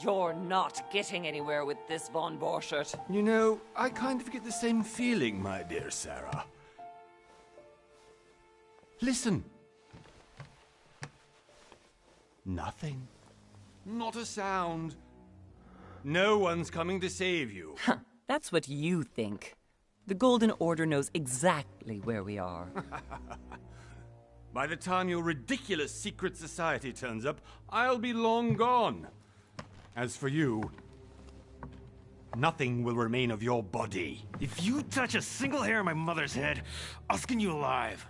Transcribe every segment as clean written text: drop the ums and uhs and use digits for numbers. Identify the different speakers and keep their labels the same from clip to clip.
Speaker 1: You're not getting anywhere with this, Von Borchert.
Speaker 2: You know, I kind of get the same feeling, my dear Sarah. Listen. Nothing. Not a sound. No one's coming to save you.
Speaker 1: That's what you think. The Golden Order knows exactly where we are.
Speaker 2: By the time your ridiculous secret society turns up, I'll be long gone. As for you, nothing will remain of your body.
Speaker 3: If you touch a single hair on my mother's head, I'll skin you alive.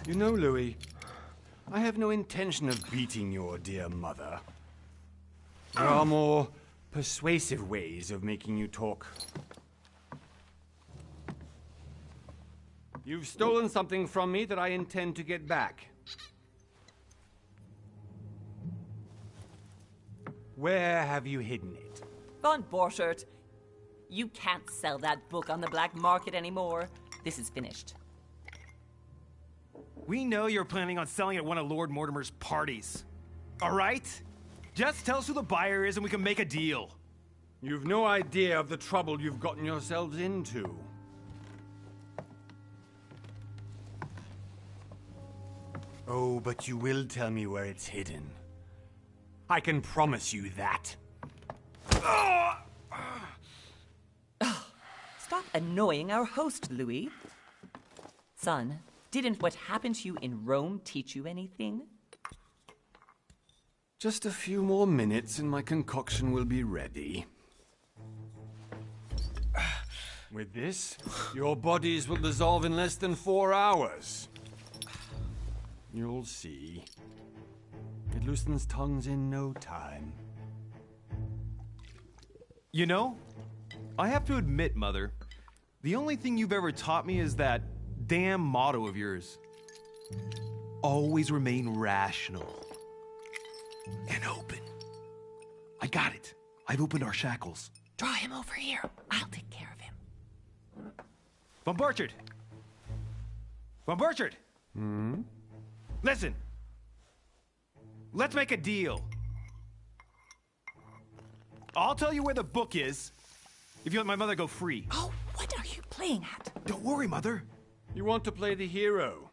Speaker 2: You know, Louis, I have no intention of beating your dear mother. There are more persuasive ways of making you talk. You've stolen something from me that I intend to get back. Where have you hidden it?
Speaker 1: Von Borchert, you can't sell that book on the black market anymore. This is finished.
Speaker 3: We know you're planning on selling at one of Lord Mortimer's parties. All right? Just tell us who the buyer is and we can make a deal.
Speaker 2: You've no idea of the trouble you've gotten yourselves into. Oh, but you will tell me where it's hidden. I can promise you that.
Speaker 1: Stop annoying our host, Louis. Son, didn't what happened to you in Rome teach you anything?
Speaker 2: Just a few more minutes and my concoction will be ready. With this, your bodies will dissolve in less than 4 hours. You'll see. It loosens tongues in no time.
Speaker 3: You know, I have to admit, Mother, the only thing you've ever taught me is that damn motto of yours. Always remain rational. And open. I got it. I've opened our shackles.
Speaker 1: Draw him over here. I'll take care of him.
Speaker 3: Von Borchert! Von Borchert!
Speaker 2: Hmm?
Speaker 3: Listen. Let's make a deal. I'll tell you where the book is if you let my mother go free.
Speaker 1: Oh, what are you playing at?
Speaker 3: Don't worry, Mother.
Speaker 2: You want to play the hero.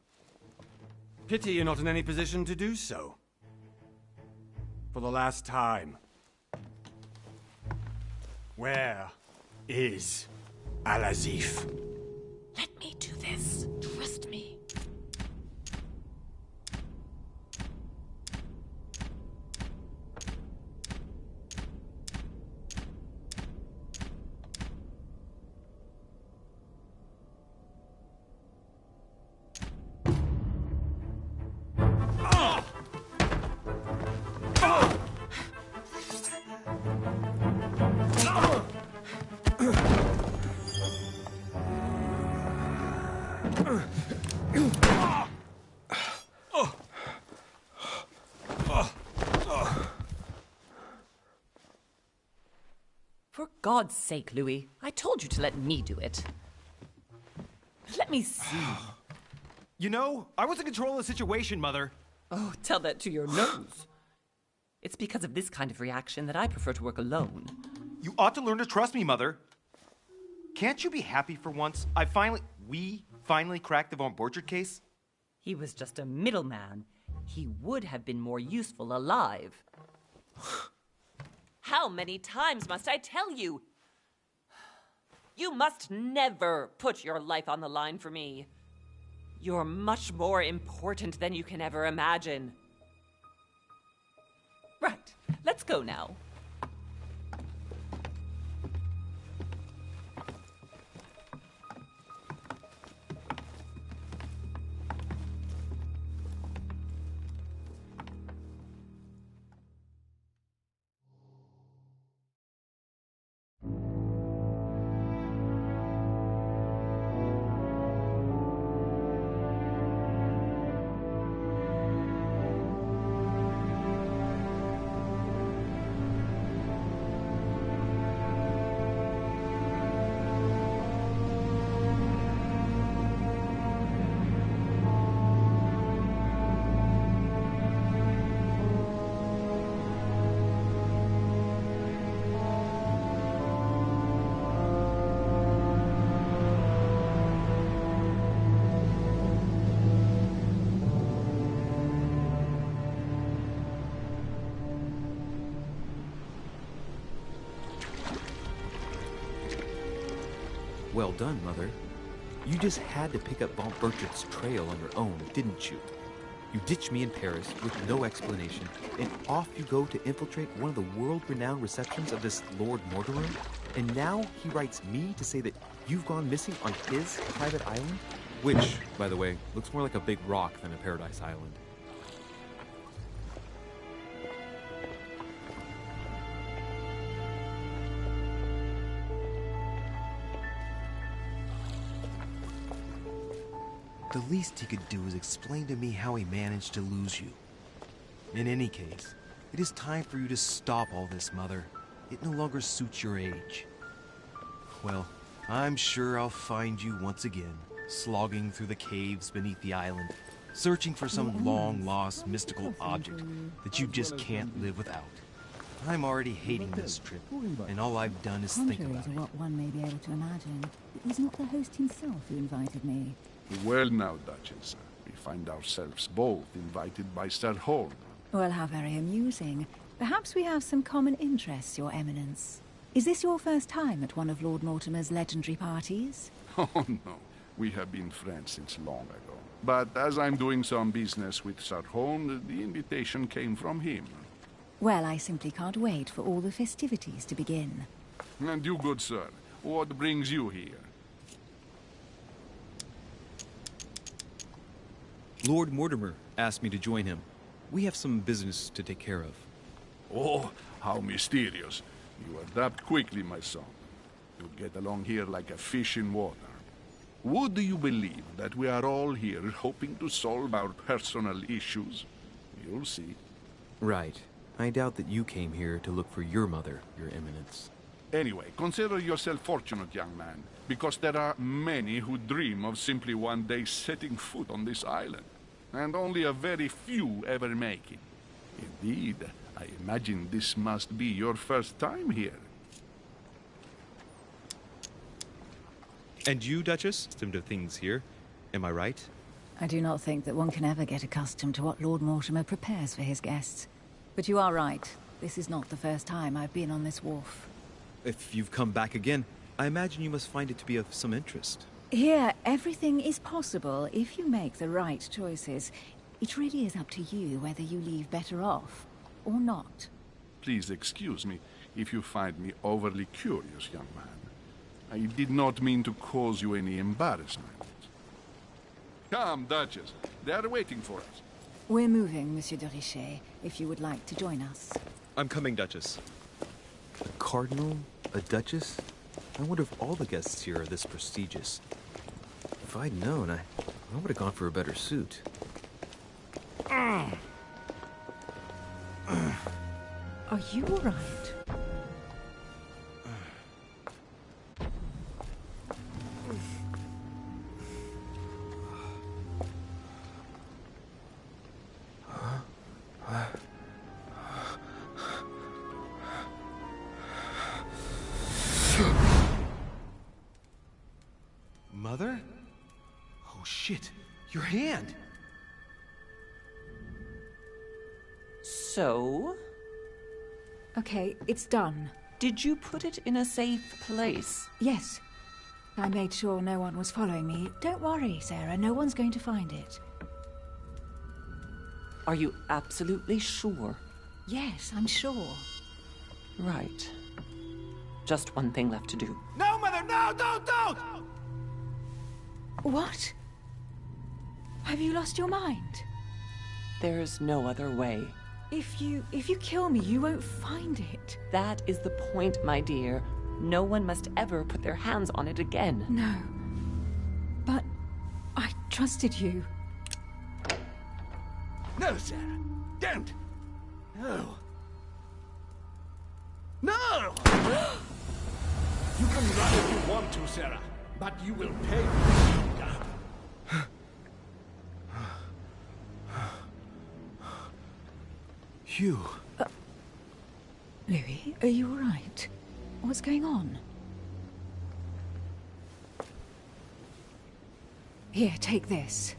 Speaker 2: Pity you're not in any position to do so. For the last time. Where is Al-Azif?
Speaker 1: Let me do this. Trust me. For God's sake, Louis, I told you to let me do it. Let me see.
Speaker 3: You know, I was in control of the situation, Mother.
Speaker 1: Oh, tell that to your nose. It's because of this kind of reaction that I prefer to work alone.
Speaker 3: You ought to learn to trust me, Mother. Can't you be happy for once? We finally cracked the Von Borchert case?
Speaker 1: He was just a middleman. He would have been more useful alive. How many times must I tell you? You must never put your life on the line for me. You're much more important than you can ever imagine. Right, let's go now.
Speaker 3: Well done, Mother. You just had to pick up von Berchardt's trail on your own, didn't you? You ditched me in Paris with no explanation, and off you go to infiltrate one of the world-renowned receptions of this Lord Mortimer? And now he writes me to say that you've gone missing on his private island? Which, by the way, looks more like a big rock than a paradise island.
Speaker 4: The least he could do is explain to me how he managed to lose you. In any case, it is time for you to stop all this, Mother. It no longer suits your age. Well, I'm sure I'll find you once again, slogging through the caves beneath the island, searching for some long-lost mystical object that you just can't live without. I'm already hating this trip, and all I've done is think
Speaker 5: Contrary
Speaker 4: about
Speaker 5: to
Speaker 4: it.
Speaker 5: what one may be able to imagine, it was not the host himself who invited me.
Speaker 6: Well now, Duchess, we find ourselves both invited by Sir Holm.
Speaker 5: Well, how very amusing. Perhaps we have some common interests, Your Eminence. Is this your first time at one of Lord Mortimer's legendary parties?
Speaker 6: Oh no, we have been friends since long ago. But as I'm doing some business with Sir Holm, the invitation came from him.
Speaker 5: Well, I simply can't wait for all the festivities to begin.
Speaker 6: And you, good sir, what brings you here?
Speaker 3: Lord Mortimer asked me to join him. We have some business to take care of.
Speaker 6: Oh, how mysterious. You adapt quickly, my son. You get along here like a fish in water. Would you believe that we are all here hoping to solve our personal issues? You'll see.
Speaker 3: Right. I doubt that you came here to look for your mother, Your Eminence.
Speaker 6: Anyway, consider yourself fortunate, young man, because there are many who dream of simply one day setting foot on this island, and only a very few ever make it. Indeed, I imagine this must be your first time here.
Speaker 3: And you, Duchess? Some of things here. Am I right?
Speaker 5: I do not think that one can ever get accustomed to what Lord Mortimer prepares for his guests. But you are right. This is not the first time I've been on this wharf.
Speaker 3: If you've come back again, I imagine you must find it to be of some interest.
Speaker 5: Here, everything is possible if you make the right choices. It really is up to you whether you leave better off or not.
Speaker 6: Please excuse me if you find me overly curious, young man. I did not mean to cause you any embarrassment. Come, Duchess. They are waiting for us.
Speaker 5: We're moving, Monsieur de Richet, if you would like to join us.
Speaker 3: I'm coming, Duchess. A cardinal? A duchess? I wonder if all the guests here are this prestigious. If I'd known, I would have gone for a better suit.
Speaker 5: Are you all right?
Speaker 4: Mother? Oh shit, your hand!
Speaker 1: So,
Speaker 5: Okay, it's done.
Speaker 1: did you put it in a safe place?
Speaker 5: Yes. I made sure no one was following me. Don't worry, Sarah, no one's going to find it.
Speaker 1: Are you absolutely sure?
Speaker 5: Yes, I'm sure.
Speaker 1: Right. Just one thing left to do.
Speaker 4: No, Mother, no, don't!
Speaker 5: What? Have you lost your mind?
Speaker 1: There's no other way.
Speaker 5: If you kill me, you won't find it.
Speaker 1: That is the point, my dear. No one must ever put their hands on it again.
Speaker 5: No. But I trusted you.
Speaker 4: No, Sarah, don't! No. No! You can run if you want to, Sarah, but you will pay for it. Hugh.
Speaker 5: Louis, are you all right? What's going on? Here, take this.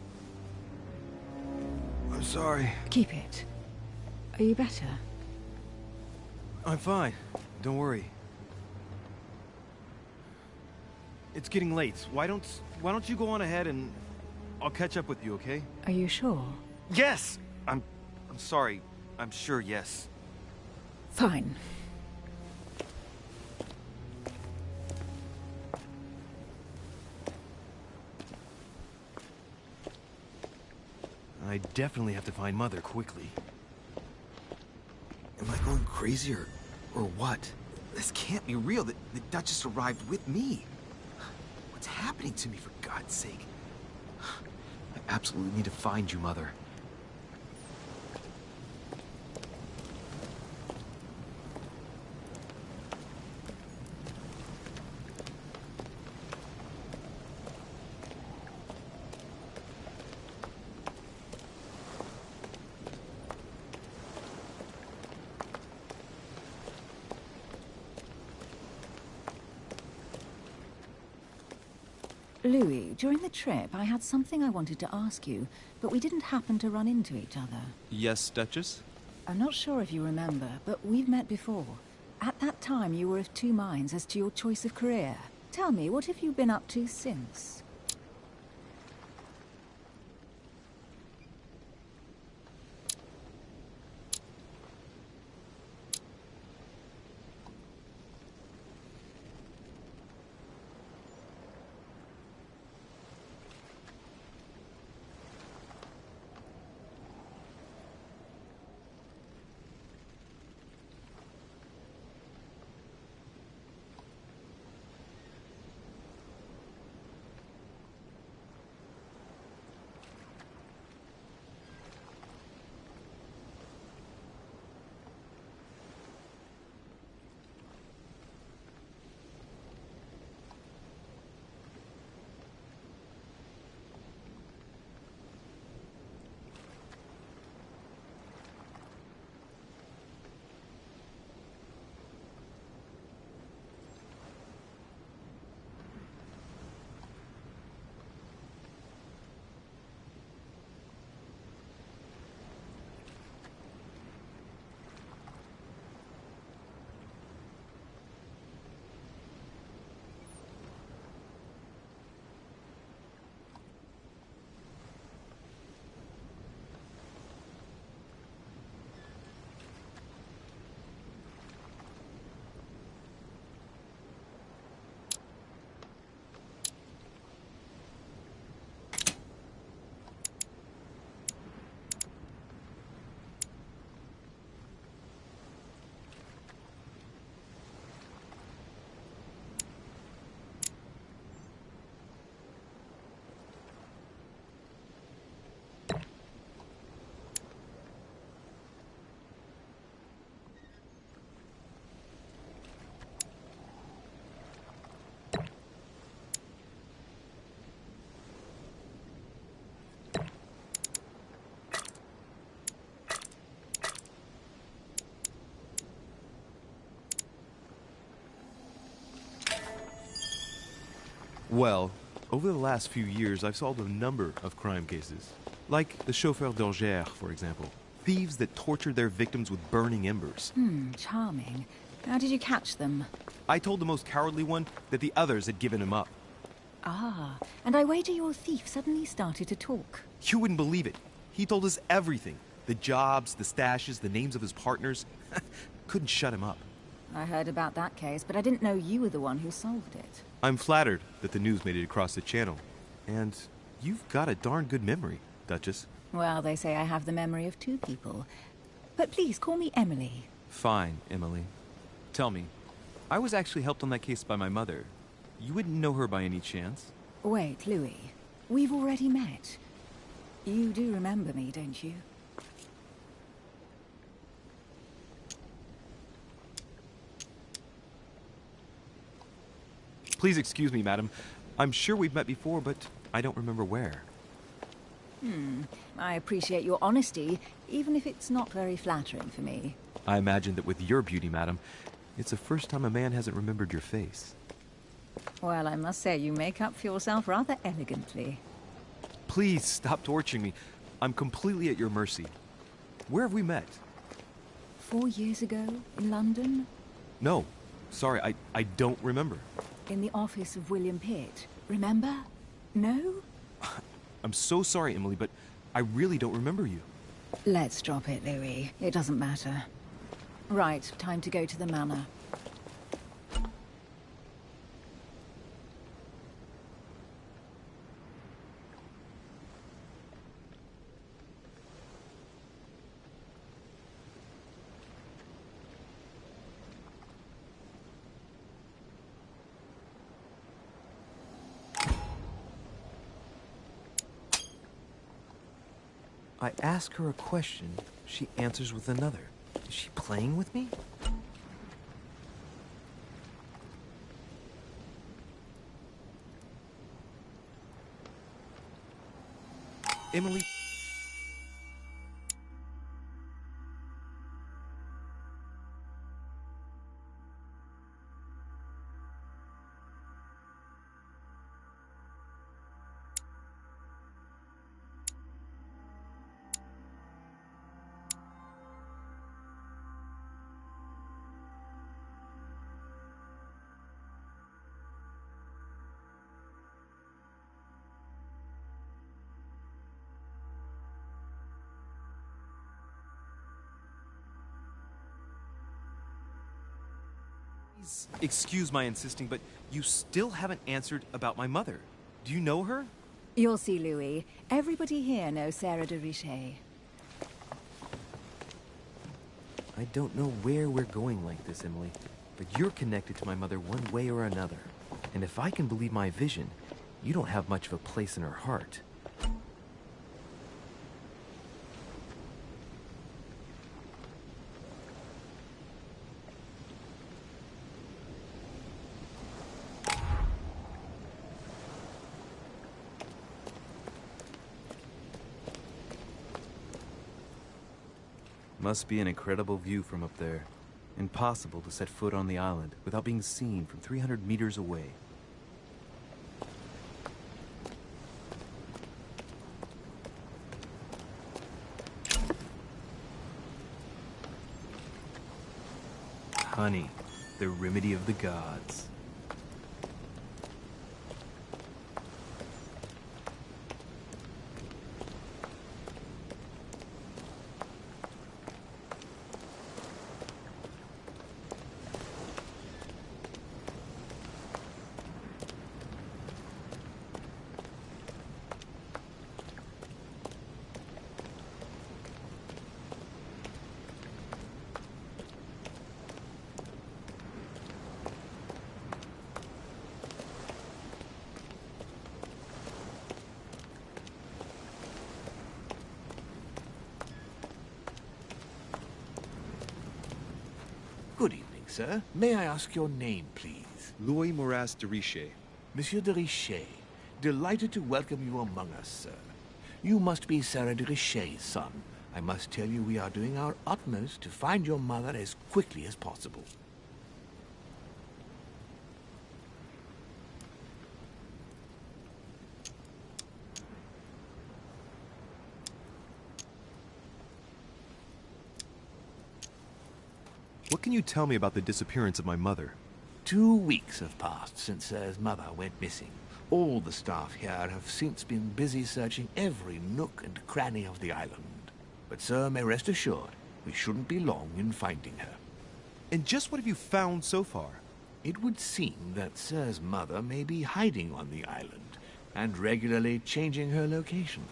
Speaker 4: I'm sorry.
Speaker 5: Keep it. Are you better?
Speaker 4: I'm fine. Don't worry.
Speaker 3: It's getting late. Why don't you go on ahead and I'll catch up with you, okay?
Speaker 5: Are you sure?
Speaker 3: Yes! I'm sorry. I'm sure, yes.
Speaker 5: Fine.
Speaker 3: I definitely have to find Mother quickly.
Speaker 4: Am I going crazy or what? This can't be real. The Duchess arrived with me. What's happening to me, for God's sake? I absolutely need to find you, Mother.
Speaker 5: Louis, during the trip, I had something I wanted to ask you, but we didn't happen to run into each other.
Speaker 3: Yes, Duchess?
Speaker 5: I'm not sure if you remember, but we've met before. At that time, you were of two minds as to your choice of career. Tell me, what have you been up to since?
Speaker 3: Well, over the last few years, I've solved a number of crime cases. Like the chauffeur d'Angers, for example. Thieves that tortured their victims with burning embers.
Speaker 5: Charming. How did you catch them?
Speaker 3: I told the most cowardly one that the others had given him up.
Speaker 5: Ah, and I wager your thief suddenly started to talk.
Speaker 3: You wouldn't believe it. He told us everything. The jobs, the stashes, the names of his partners. Couldn't shut him up.
Speaker 5: I heard about that case, but I didn't know you were the one who solved it.
Speaker 3: I'm flattered that the news made it across the channel. And you've got a darn good memory, Duchess.
Speaker 5: Well, they say I have the memory of two people. But please, call me Emily.
Speaker 3: Fine, Emily. Tell me, I was actually helped on that case by my mother. You wouldn't know her by any chance?
Speaker 5: Wait, Louis. We've already met. You do remember me, don't you?
Speaker 3: Please excuse me, madam. I'm sure we've met before, but I don't remember where.
Speaker 5: I appreciate your honesty, even if it's not very flattering for me.
Speaker 3: I imagine that with your beauty, madam, it's the first time a man hasn't remembered your face.
Speaker 5: Well, I must say you make up for yourself rather elegantly.
Speaker 3: Please stop torturing me. I'm completely at your mercy. Where have we met?
Speaker 5: 4 years ago, in London?
Speaker 3: No. Sorry, I don't remember.
Speaker 5: in the office of William Pitt. Remember? No?
Speaker 4: I'm so sorry, Emily, but I really don't remember you.
Speaker 5: Let's drop it, Louis. It doesn't matter. Right, time to go to the manor.
Speaker 4: I ask her a question, she answers with another. Is she playing with me? Emily... Please excuse my insisting, but you still haven't answered about my mother. Do you know her?
Speaker 5: You'll see, Louis. Everybody here knows Sarah de Richet.
Speaker 4: I don't know where we're going like this, Emily, but you're connected to my mother one way or another. And if I can believe my vision, you don't have much of a place in her heart. Must be an incredible view from up there. Impossible to set foot on the island without being seen from 300 meters away. Honey, the remedy of the gods.
Speaker 7: Good evening, sir. May I ask your name, please?
Speaker 4: Louis Moras de Richet.
Speaker 7: Monsieur de Richet. Delighted to welcome you among us, sir. You must be Sarah de Richet's son. I must tell you we are doing our utmost to find your mother as quickly as possible.
Speaker 4: What can you tell me about the disappearance of my mother?
Speaker 7: 2 weeks have passed since Sir's mother went missing. All the staff here have since been busy searching every nook and cranny of the island. But Sir may rest assured, we shouldn't be long in finding her.
Speaker 4: And just what have you found so far?
Speaker 7: It would seem that Sir's mother may be hiding on the island and regularly changing her location.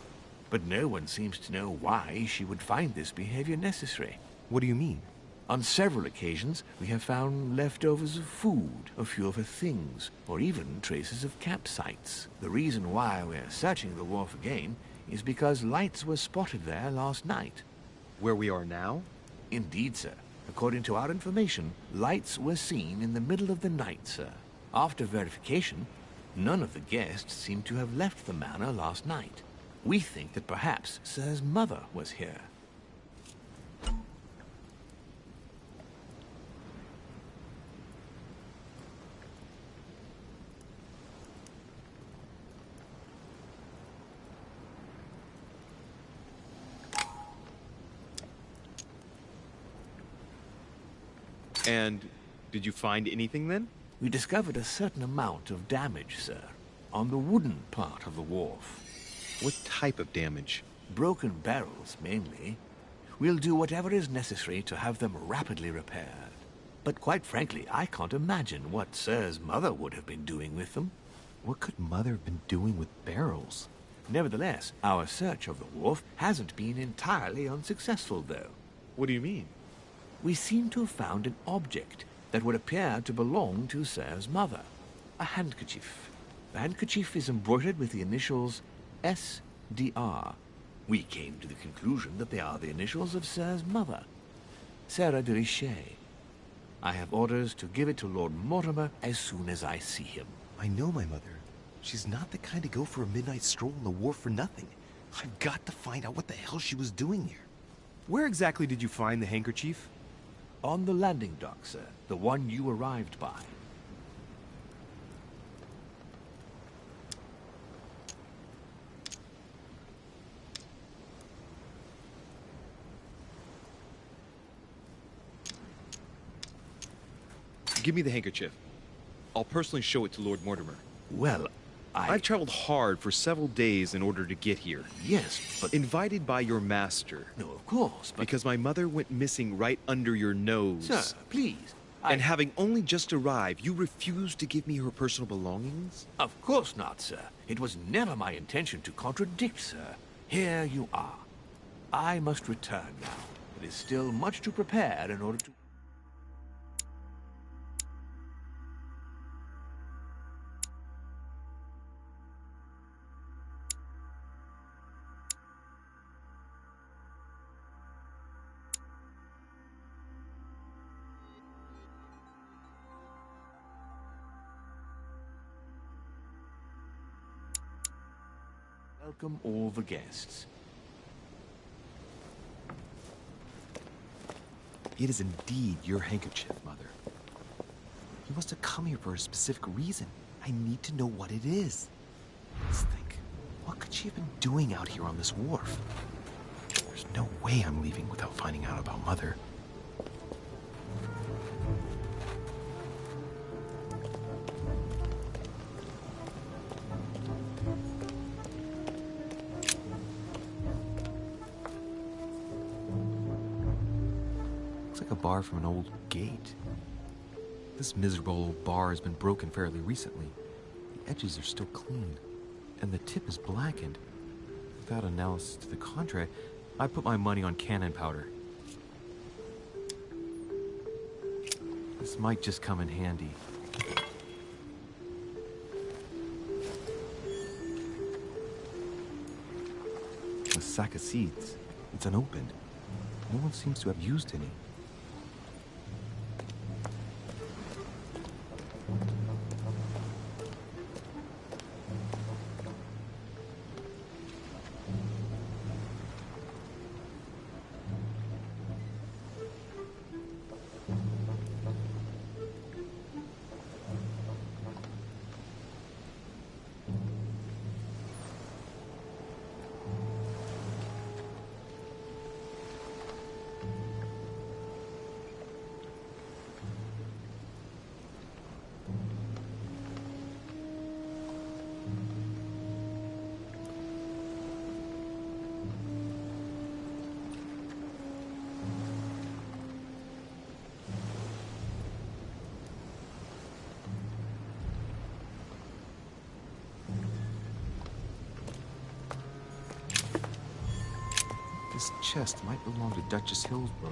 Speaker 7: But no one seems to know why she would find this behavior necessary.
Speaker 4: What do you mean?
Speaker 7: On several occasions, we have found leftovers of food, a few of her things, or even traces of campsites. The reason why we're searching the wharf again is because lights were spotted there last night.
Speaker 4: Where we are now?
Speaker 7: Indeed, sir. According to our information, lights were seen in the middle of the night, sir. After verification, none of the guests seem to have left the manor last night. We think that perhaps Sir's mother was here.
Speaker 4: And did you find anything then?
Speaker 7: We discovered a certain amount of damage, sir, on the wooden part of the wharf.
Speaker 4: What type of damage?
Speaker 7: Broken barrels, mainly. We'll do whatever is necessary to have them rapidly repaired. But quite frankly, I can't imagine what Sir's mother would have been doing with them.
Speaker 4: What could Mother have been doing with barrels?
Speaker 7: Nevertheless, our search of the wharf hasn't been entirely unsuccessful, though.
Speaker 4: What do you mean?
Speaker 7: We seem to have found an object that would appear to belong to Sir's mother. A handkerchief. The handkerchief is embroidered with the initials S.D.R. We came to the conclusion that they are the initials of Sir's mother, Sarah de Richet. I have orders to give it to Lord Mortimer as soon as I see him.
Speaker 4: I know my mother. She's not the kind to go for a midnight stroll on the wharf for nothing. I've got to find out what the hell she was doing here. Where exactly did you find the handkerchief?
Speaker 7: On the landing dock, sir. The one you arrived by.
Speaker 4: Give me the handkerchief. I'll personally show it to Lord Mortimer.
Speaker 7: Well,
Speaker 4: I've traveled hard for several days in order to get here.
Speaker 7: Yes, but...
Speaker 4: Invited by your master.
Speaker 7: No, of course, but...
Speaker 4: Because my mother went missing right under your nose.
Speaker 7: Sir, please.
Speaker 4: And having only just arrived, you refused to give me her personal belongings?
Speaker 7: Of course not, sir. It was never my intention to contradict, sir. Here you are. I must return now. It is still much to prepare in order to... welcome all the guests.
Speaker 4: It is indeed your handkerchief, Mother. You must have come here for a specific reason. I need to know what it is. Let's think. What could she have been doing out here on this wharf? There's no way I'm leaving without finding out about Mother. Looks like a bar from an old gate. This miserable old bar has been broken fairly recently. The edges are still clean, and the tip is blackened. Without analysis to the contrary, I put my money on cannon powder. This might just come in handy. A sack of seeds. It's unopened. No one seems to have used any. This chest might belong to Duchess Hillsborough.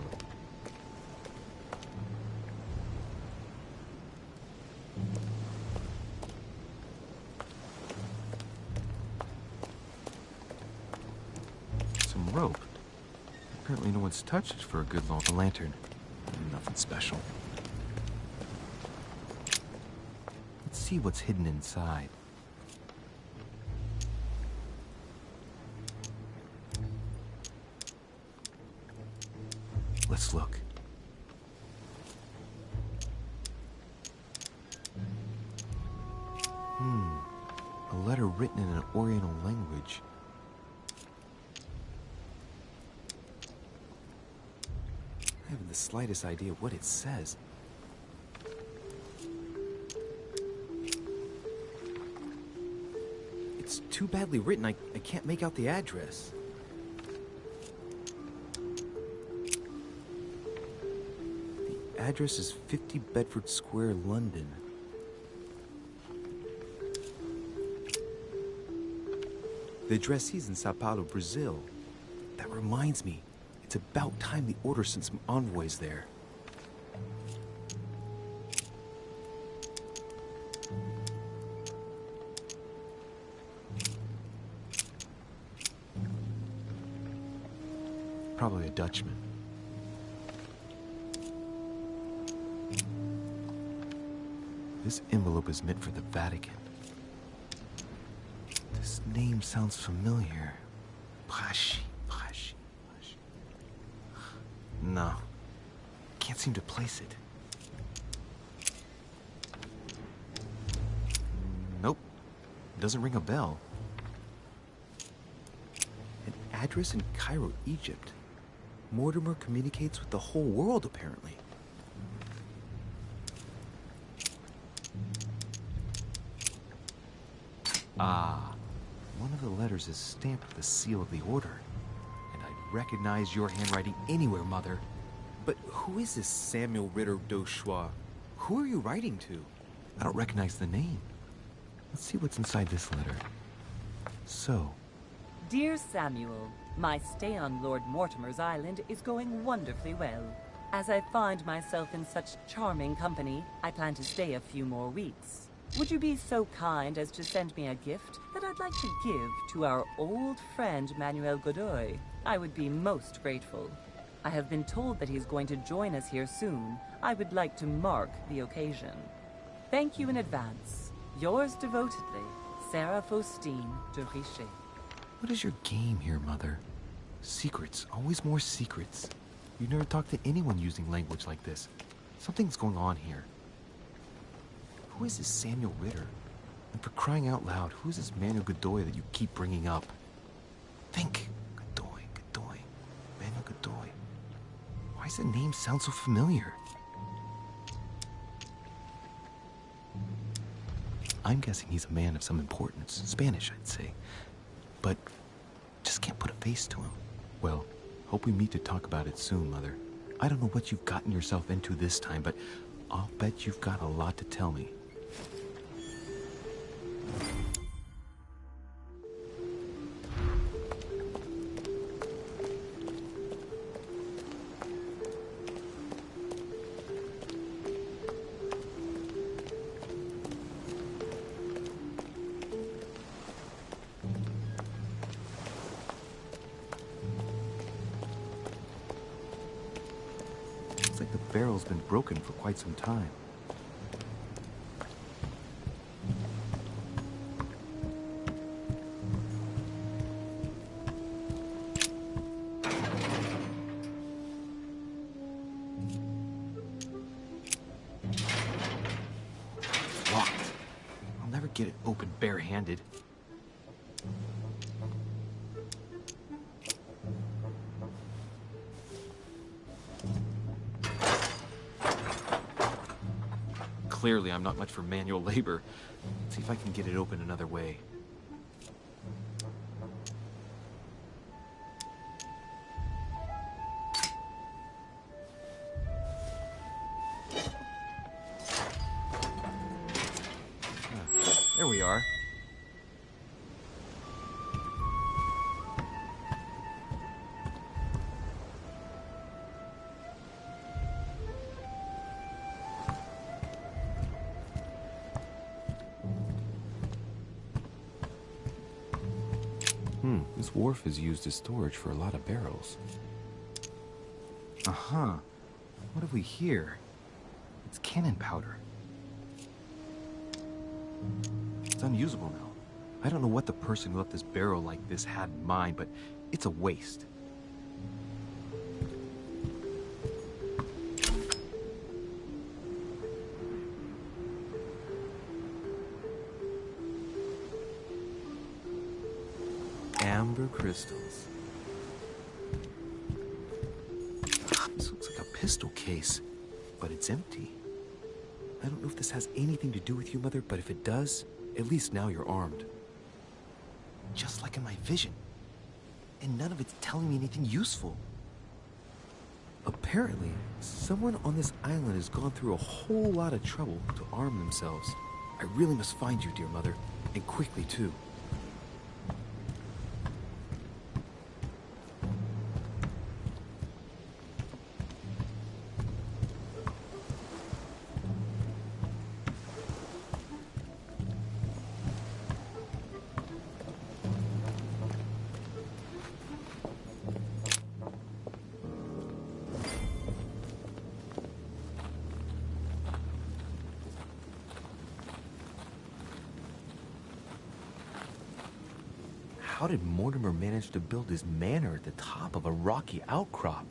Speaker 4: Some rope. Apparently no one's touched it for a good long lantern. Nothing special. Let's see what's hidden inside. Let's look. A letter written in an Oriental language. I haven't the slightest idea what it says. It's too badly written, I can't make out the address. The address is 50 Bedford Square, London. The addressee's in Sao Paulo, Brazil. That reminds me, it's about time the Order sent some envoys there. Probably a Dutchman. This envelope is meant for the Vatican. This name sounds familiar. Braschi. No. Can't seem to place it. Nope. Doesn't ring a bell. An address in Cairo, Egypt. Mortimer communicates with the whole world, apparently. Ah. One of the letters is stamped with the seal of the Order. And I'd recognize your handwriting anywhere, Mother. But who is this Samuel Ritter d'Auchois? Who are you writing to? I don't recognize the name. Let's see what's inside this letter. So.
Speaker 8: Dear Samuel, my stay on Lord Mortimer's island is going wonderfully well. As I find myself in such charming company, I plan to stay a few more weeks. Would you be so kind as to send me a gift that I'd like to give to our old friend Manuel Godoy? I would be most grateful. I have been told that he's going to join us here soon. I would like to mark the occasion. Thank you in advance. Yours devotedly, Sarah Faustine de Richet.
Speaker 4: What is your game here, Mother? Secrets, always more secrets. You never talk to anyone using language like this. Something's going on here. Who is this Samuel Ritter? And for crying out loud, who is this Manuel Godoy that you keep bringing up? Think. Godoy. Manuel Godoy. Why does the name sound so familiar? I'm guessing he's a man of some importance. Spanish, I'd say. But just can't put a face to him. Well, hope we meet to talk about it soon, Mother. I don't know what you've gotten yourself into this time, but I'll bet you've got a lot to tell me. Looks like the barrel's been broken for quite some time. Locked. I'll never get it open barehanded. Clearly, I'm not much for manual labor. Let's see if I can get it open another way. There we are. This wharf is used as storage for a lot of barrels. Uh-huh. What have we here? It's cannon powder. It's unusable now. I don't know what the person who left this barrel like this had in mind, but it's a waste. Amber crystals. This looks like a pistol case, but it's empty. I don't know if this has anything to do with you, Mother, but if it does, at least now you're armed. just like in my vision. And none of it's telling me anything useful. Apparently, someone on this island has gone through a whole lot of trouble to arm themselves. I really must find you, dear mother, and quickly too. How did Mortimer manage to build his manor at the top of a rocky outcrop?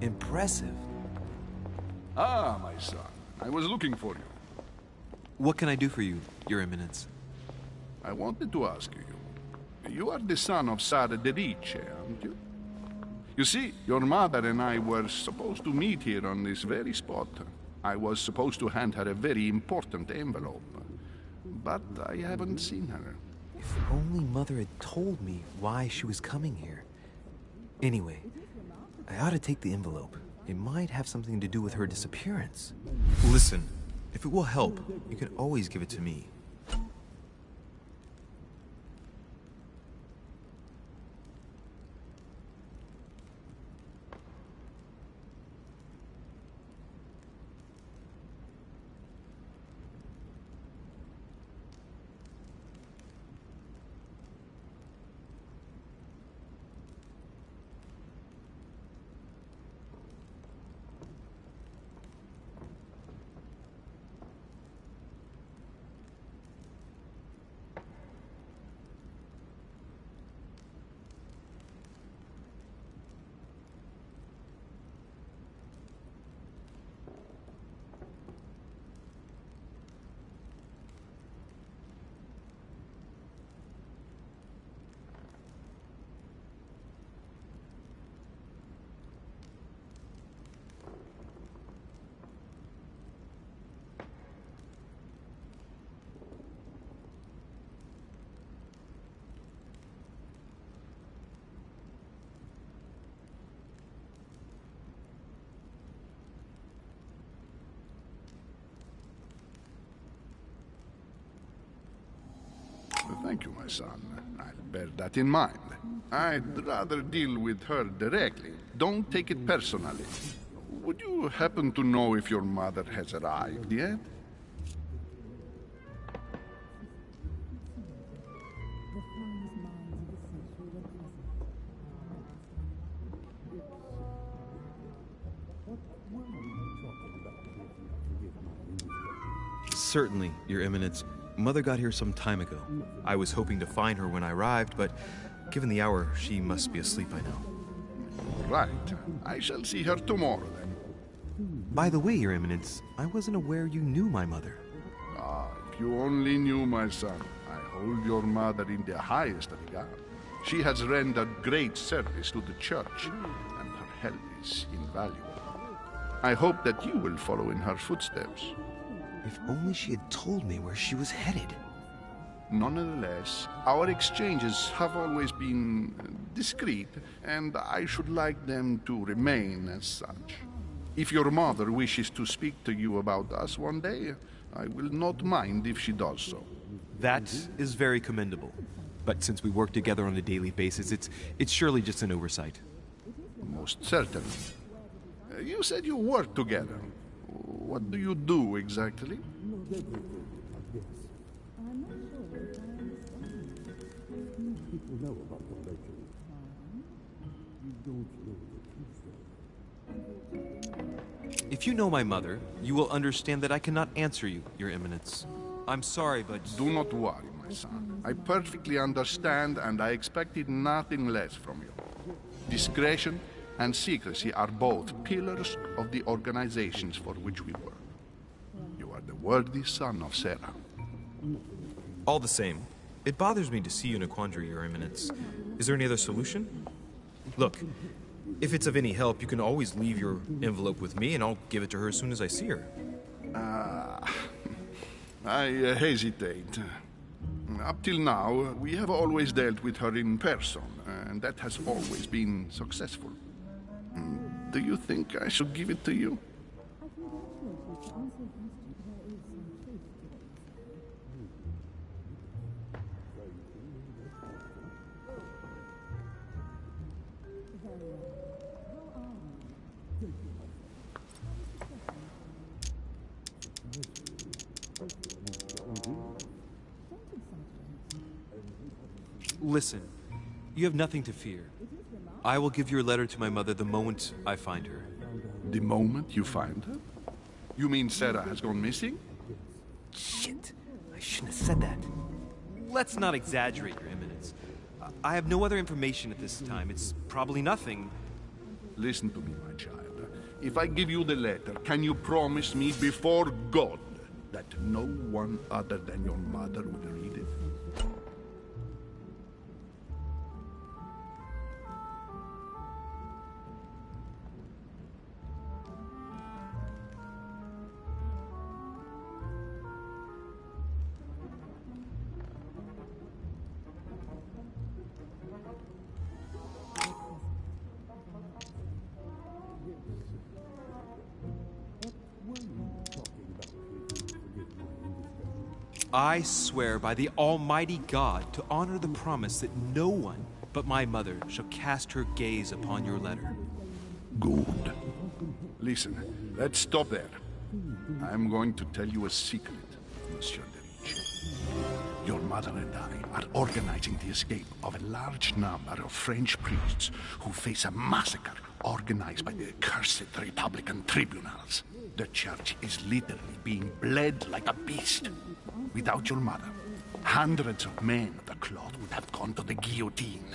Speaker 4: Impressive.
Speaker 6: Ah, my son. I was looking for you.
Speaker 4: What can I do for you, Your Eminence?
Speaker 6: I wanted to ask you. You are the son of Sara de Riche, aren't you? You see, your mother and I were supposed to meet here on this very spot. I was supposed to hand her a very important envelope. But I haven't seen her.
Speaker 4: If only Mother had told me why she was coming here. Anyway, I ought to take the envelope. It might have something to do with her disappearance. Listen, if it will help, you can always give it to me.
Speaker 6: Thank you, my son. I'll bear that in mind. I'd rather deal with her directly. Don't take it personally. Would you happen to know if your mother has arrived yet?
Speaker 4: Certainly, Your Eminence. Mother got here some time ago. I was hoping to find her when I arrived, but given the hour, she must be asleep by now.
Speaker 6: Right. I shall see her tomorrow then.
Speaker 4: By the way, Your Eminence, I wasn't aware you knew my mother.
Speaker 6: Ah, if you only knew, my son. I hold your mother in the highest regard. She has rendered great service to the church, and her help is invaluable. I hope that you will follow in her footsteps.
Speaker 4: If only she had told me where she was headed.
Speaker 6: Nonetheless, our exchanges have always been discreet, and I should like them to remain as such. If your mother wishes to speak to you about us one day, I will not mind if she does so.
Speaker 4: That is very commendable. But since we work together on a daily basis, it's surely just an oversight.
Speaker 6: Most certainly. You said you work together. What do you do exactly?
Speaker 4: If you know my mother, you will understand that I cannot answer you, Your Eminence. I'm sorry, but...
Speaker 6: Do not worry, my son. I perfectly understand, and I expected nothing less from you. Discretion and secrecy are both pillars of the organizations for which we work. You are the worthy son of Sarah.
Speaker 4: All the same, it bothers me to see you in a quandary, Your Eminence. Is there any other solution? Look, if it's of any help, you can always leave your envelope with me, and I'll give it to her as soon as I see her.
Speaker 6: I hesitate. Up till now, we have always dealt with her in person, and that has always been successful. Do you think I should give it to you?
Speaker 4: Listen, you have nothing to fear. I will give your letter to my mother the moment I find her.
Speaker 6: The moment you find her? You mean Sarah has gone missing?
Speaker 4: Shit, I shouldn't have said that. Let's not exaggerate, Your Eminence. I have no other information at this time. It's probably nothing.
Speaker 6: Listen to me, my child. If I give you the letter, can you promise me before God that no one other than your mother will read it?
Speaker 4: I swear by the Almighty God to honor the promise that no one but my mother shall cast her gaze upon your letter.
Speaker 6: Good. Listen, let's stop there. I'm going to tell you a secret, Monsieur Derich. Your mother and I are organizing the escape of a large number of French priests who face a massacre organized by the accursed Republican tribunals. The church is literally being bled like a beast. Without your mother, hundreds of men of the cloth would have gone to the guillotine.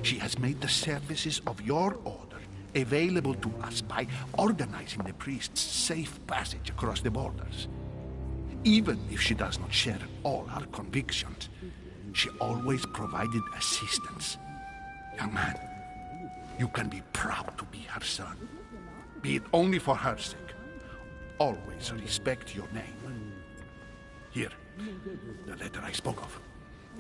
Speaker 6: She has made the services of your order available to us by organizing the priests' safe passage across the borders. Even if she does not share all our convictions, she always provided assistance. Young man, you can be proud to be her son. Be it only for her sake. Always respect your name. Here, the letter I spoke of.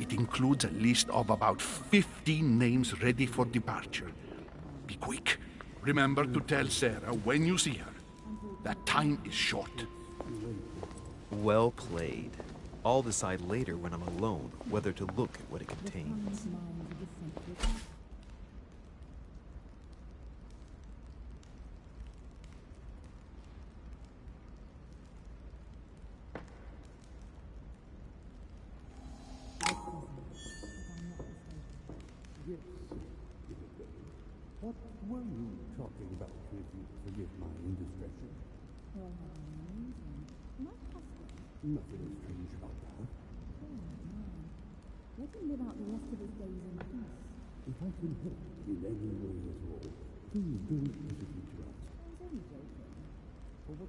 Speaker 6: It includes a list of about 15 names ready for departure. Be quick. Remember to tell Sarah when you see her that time is short.
Speaker 4: Well played. I'll decide later when I'm alone whether to look at what it contains.
Speaker 9: What were you talking about, if you forgive my indiscretion? Nothing strange about that.
Speaker 10: Let him live out the rest of his days in peace.
Speaker 9: If I can help in any way at all, please don't hesitate to ask.
Speaker 10: I was only joking.
Speaker 9: In any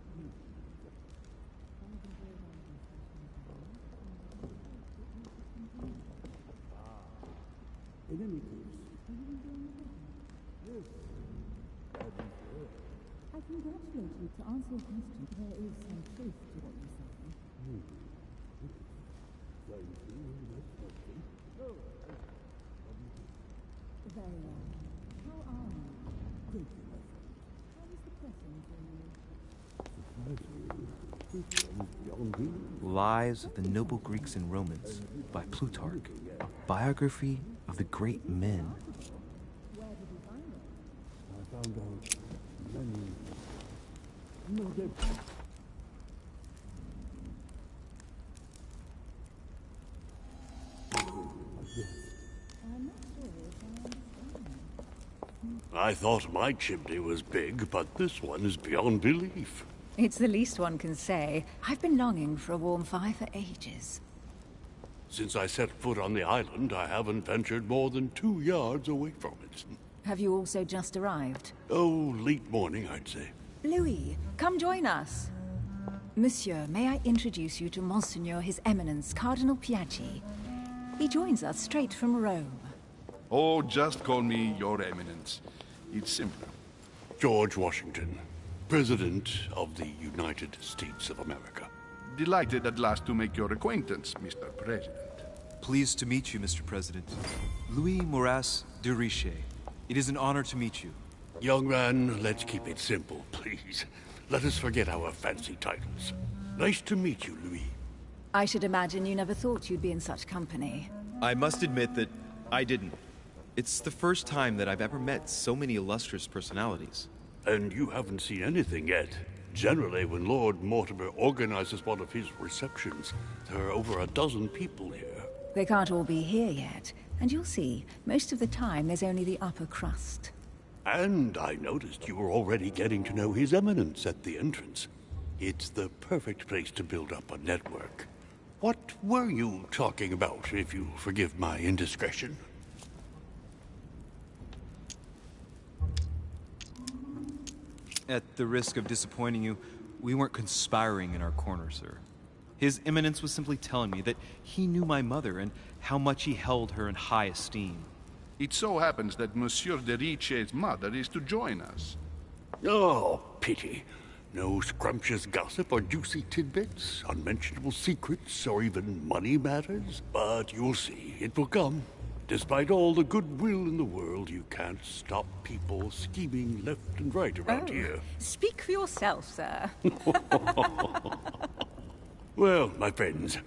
Speaker 9: case, yes,
Speaker 10: I congratulate you. To answer your question, there is some truth to what you say.
Speaker 9: thank you. That's helpful.
Speaker 10: Very well. How are you?
Speaker 9: Thank you, my friend.
Speaker 10: How is the pressing for you?
Speaker 9: Beyond me.
Speaker 4: Lives of the Noble Greeks and Romans by Plutarch. Biography of the great men.
Speaker 10: Where did you find it?
Speaker 9: I found out many. No, they.
Speaker 10: I'm not sure if I understand.
Speaker 11: I thought my chimney was big, but this one is beyond belief.
Speaker 5: It's the least one can say. I've been longing for a warm fire for ages.
Speaker 11: Since I set foot on the island, I haven't ventured more than 2 yards away from it.
Speaker 5: Have you also just arrived?
Speaker 11: Oh, late morning, I'd say.
Speaker 5: Louis, come join us. Monsieur, may I introduce you to Monseigneur His Eminence, Cardinal Piaggi? He joins us straight from Rome.
Speaker 6: Oh, just call me Your Eminence. It's simpler.
Speaker 11: George Washington, President of the United States of America.
Speaker 6: Delighted at last to make your acquaintance, Mr. President.
Speaker 4: Pleased to meet you, Mr. President. Louis Moras de Riche. It is an honor to meet you.
Speaker 11: Young man, let's keep it simple, please. Let us forget our fancy titles. Nice to meet you, Louis.
Speaker 5: I should imagine you never thought you'd be in such company.
Speaker 4: I must admit that I didn't. It's the first time that I've ever met so many illustrious personalities.
Speaker 11: And you haven't seen anything yet. Generally, when Lord Mortimer organizes one of his receptions, there are over a dozen people here.
Speaker 5: They can't all be here yet, and you'll see, most of the time there's only the upper crust.
Speaker 11: And I noticed you were already getting to know His Eminence at the entrance. It's the perfect place to build up a network. What were you talking about, if you'll forgive my indiscretion?
Speaker 4: At the risk of disappointing you, we weren't conspiring in our corner, sir. His Eminence was simply telling me that he knew my mother and how much he held her in high esteem.
Speaker 6: It so happens that Monsieur de Riche's mother is to join us.
Speaker 11: Oh, pity. No scrumptious gossip or juicy tidbits, unmentionable secrets, or even money matters. But you'll see, it will come. Despite all the goodwill in the world, you can't stop people scheming left and right around here.
Speaker 5: Speak for yourself, sir.
Speaker 11: Well, my friends,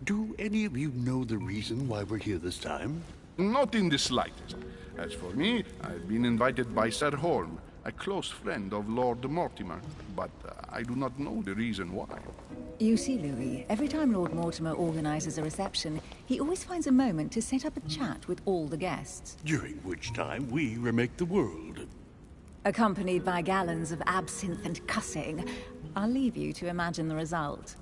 Speaker 11: do any of you know the reason why we're here this time?
Speaker 6: Not in the slightest. As for me, I've been invited by Sir Holm, a close friend of Lord Mortimer, but I do not know the reason why.
Speaker 5: You see, Louis, every time Lord Mortimer organizes a reception, he always finds a moment to set up a chat with all the guests.
Speaker 11: During which time we remake the world.
Speaker 5: Accompanied by gallons of absinthe and cussing. I'll leave you to imagine the result.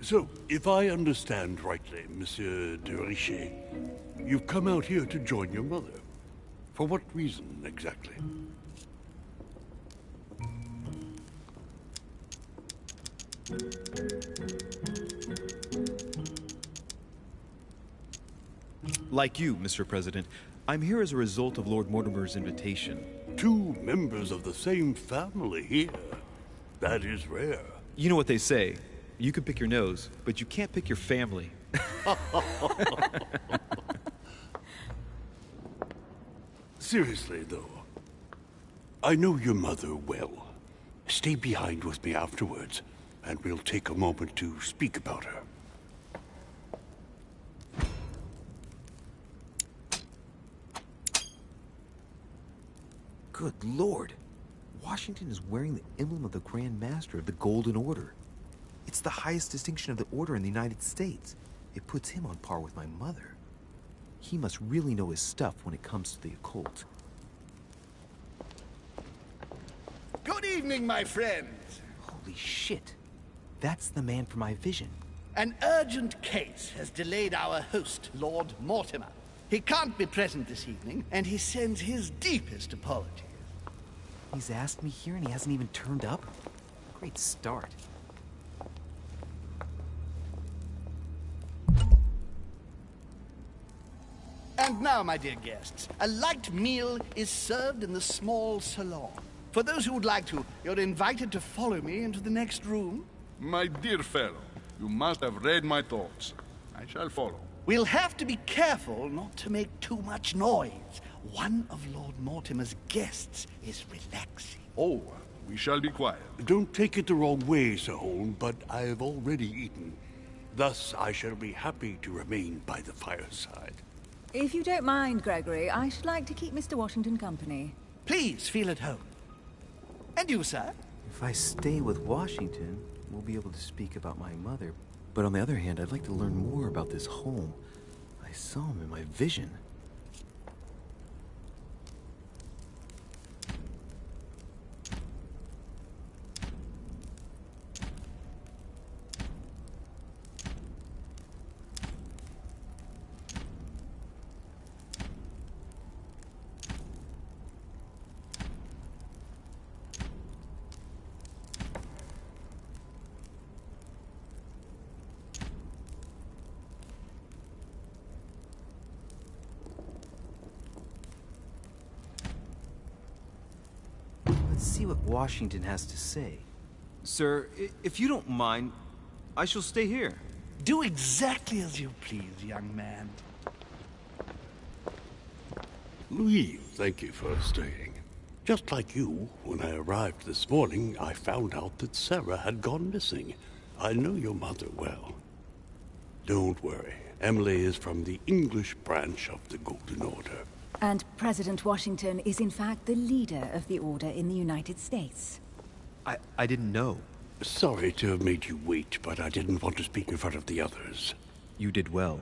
Speaker 11: So, if I understand rightly, Monsieur de Riche, you've come out here to join your mother. For what reason, exactly?
Speaker 4: Like you, Mr. President, I'm here as a result of Lord Mortimer's invitation.
Speaker 11: 2 members of the same family here. That is rare.
Speaker 4: You know what they say. You can pick your nose, but you can't pick your family.
Speaker 11: Seriously, though, I know your mother well. Stay behind with me afterwards, and we'll take a moment to speak about her.
Speaker 4: Good Lord. Washington is wearing the emblem of the Grand Master of the Golden Order. It's the highest distinction of the Order in the United States. It puts him on par with my mother. He must really know his stuff when it comes to the occult.
Speaker 12: Good evening, my friends.
Speaker 4: Holy shit. That's the man for my vision.
Speaker 12: An urgent case has delayed our host, Lord Mortimer. He can't be present this evening, and he sends his deepest apologies.
Speaker 4: He's asked me here and he hasn't even turned up? Great start.
Speaker 12: And now, my dear guests, a light meal is served in the small salon. For those who would like to, you're invited to follow me into the next room.
Speaker 6: My dear fellow, you must have read my thoughts. I shall follow.
Speaker 12: We'll have to be careful not to make too much noise. One of Lord Mortimer's guests is relaxing.
Speaker 6: Oh, we shall be quiet.
Speaker 11: Don't take it the wrong way, Sir Holm, but I have already eaten. Thus, I shall be happy to remain by the fireside.
Speaker 5: If you don't mind, Gregory, I should like to keep Mr. Washington company.
Speaker 12: Please feel at home. And you, sir?
Speaker 4: If I stay with Washington, we'll be able to speak about my mother. But on the other hand, I'd like to learn more about this home. I saw him in my vision. Let's see what Washington has to say. Sir, if you don't mind, I shall stay here.
Speaker 12: Do exactly as you please, young man.
Speaker 11: Louis, thank you for staying. Just like you, when I arrived this morning, I found out that Sarah had gone missing. I know your mother well. Don't worry. Emily is from the English branch of the Golden Order.
Speaker 5: And President Washington is in fact the leader of the Order in the United States.
Speaker 4: I didn't know.
Speaker 11: Sorry to have made you wait, but I didn't want to speak in front of the others.
Speaker 4: You did well.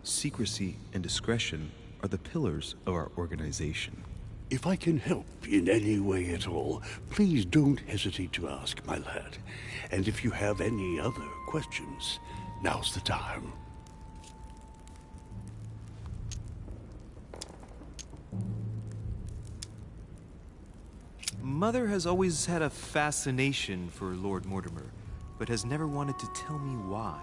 Speaker 4: Secrecy and discretion are the pillars of our organization.
Speaker 11: If I can help in any way at all, please don't hesitate to ask, my lad. And if you have any other questions, now's the time.
Speaker 4: Mother has always had a fascination for Lord Mortimer, but has never wanted to tell me why.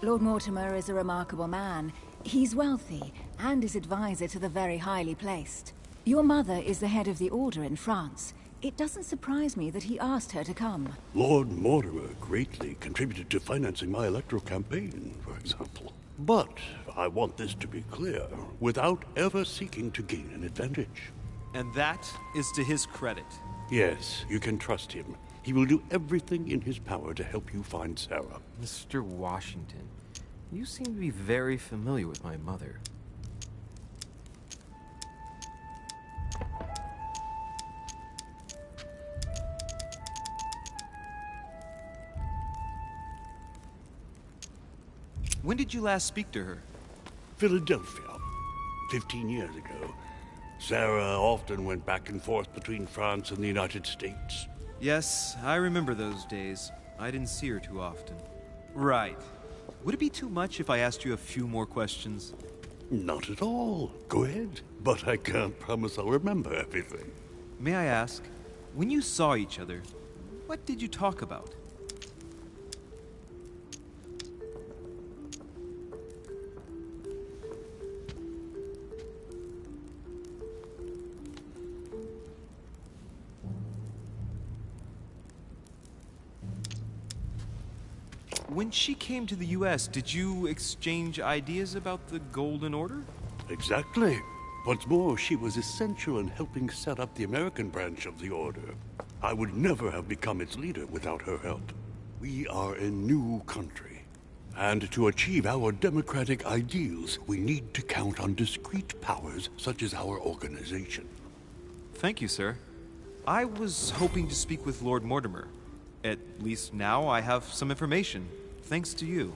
Speaker 5: Lord Mortimer is a remarkable man. He's wealthy, and is advisor to the very highly placed. Your mother is the head of the Order in France. It doesn't surprise me that he asked her to come.
Speaker 11: Lord Mortimer greatly contributed to financing my electoral campaign, for example. But I want this to be clear, without ever seeking to gain an advantage.
Speaker 4: And that is to his credit.
Speaker 11: Yes, you can trust him. He will do everything in his power to help you find Sarah.
Speaker 4: Mr. Washington, you seem to be very familiar with my mother. When did you last speak to her?
Speaker 11: Philadelphia, 15 years ago. Sarah often went back and forth between France and the United States.
Speaker 4: Yes, I remember those days. I didn't see her too often. Right. Would it be too much if I asked you a few more questions?
Speaker 11: Not at all. Go ahead. But I can't promise I'll remember everything.
Speaker 4: May I ask, when you saw each other, what did you talk about? When she came to the U.S., did you exchange ideas about the Golden Order?
Speaker 11: Exactly. What's more, she was essential in helping set up the American branch of the Order. I would never have become its leader without her help. We are a new country, and to achieve our democratic ideals, we need to count on discrete powers such as our organization.
Speaker 4: Thank you, sir. I was hoping to speak with Lord Mortimer. At least now I have some information, thanks to you.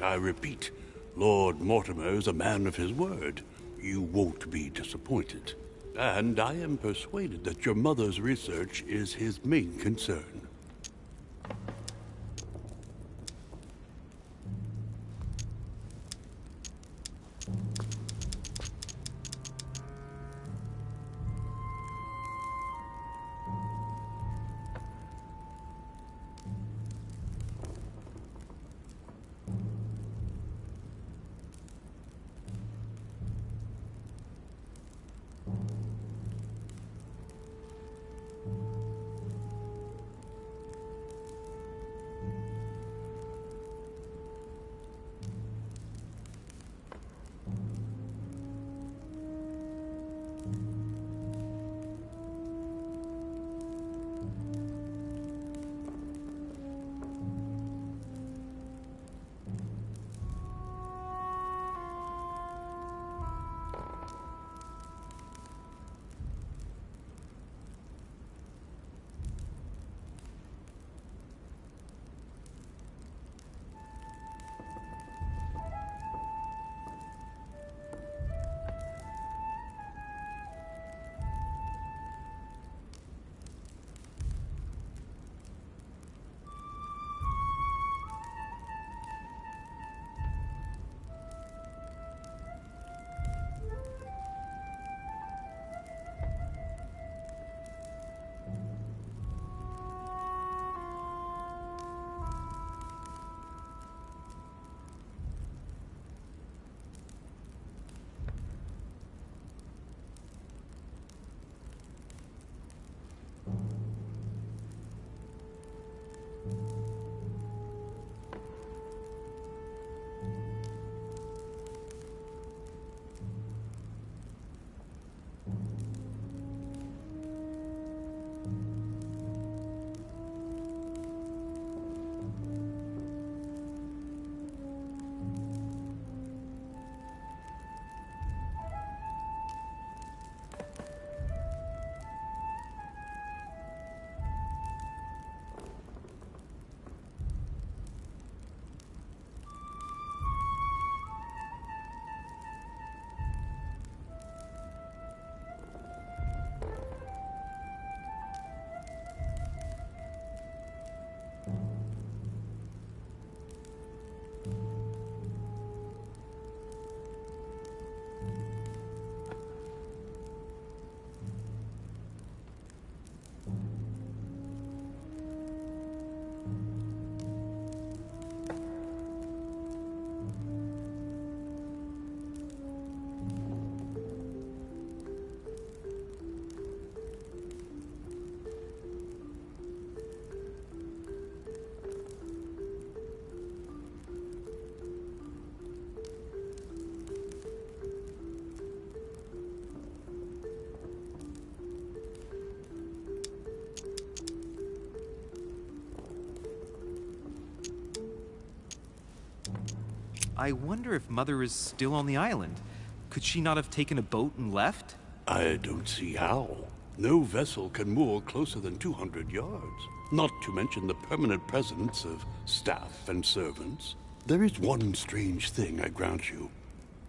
Speaker 11: I repeat, Lord Mortimer is a man of his word. You won't be disappointed. And I am persuaded that your mother's research is his main concern.
Speaker 4: I wonder if Mother is still on the island. Could she not have taken a boat and left?
Speaker 11: I don't see how. No vessel can moor closer than 200 yards. Not to mention the permanent presence of staff and servants. There is one strange thing, I grant you.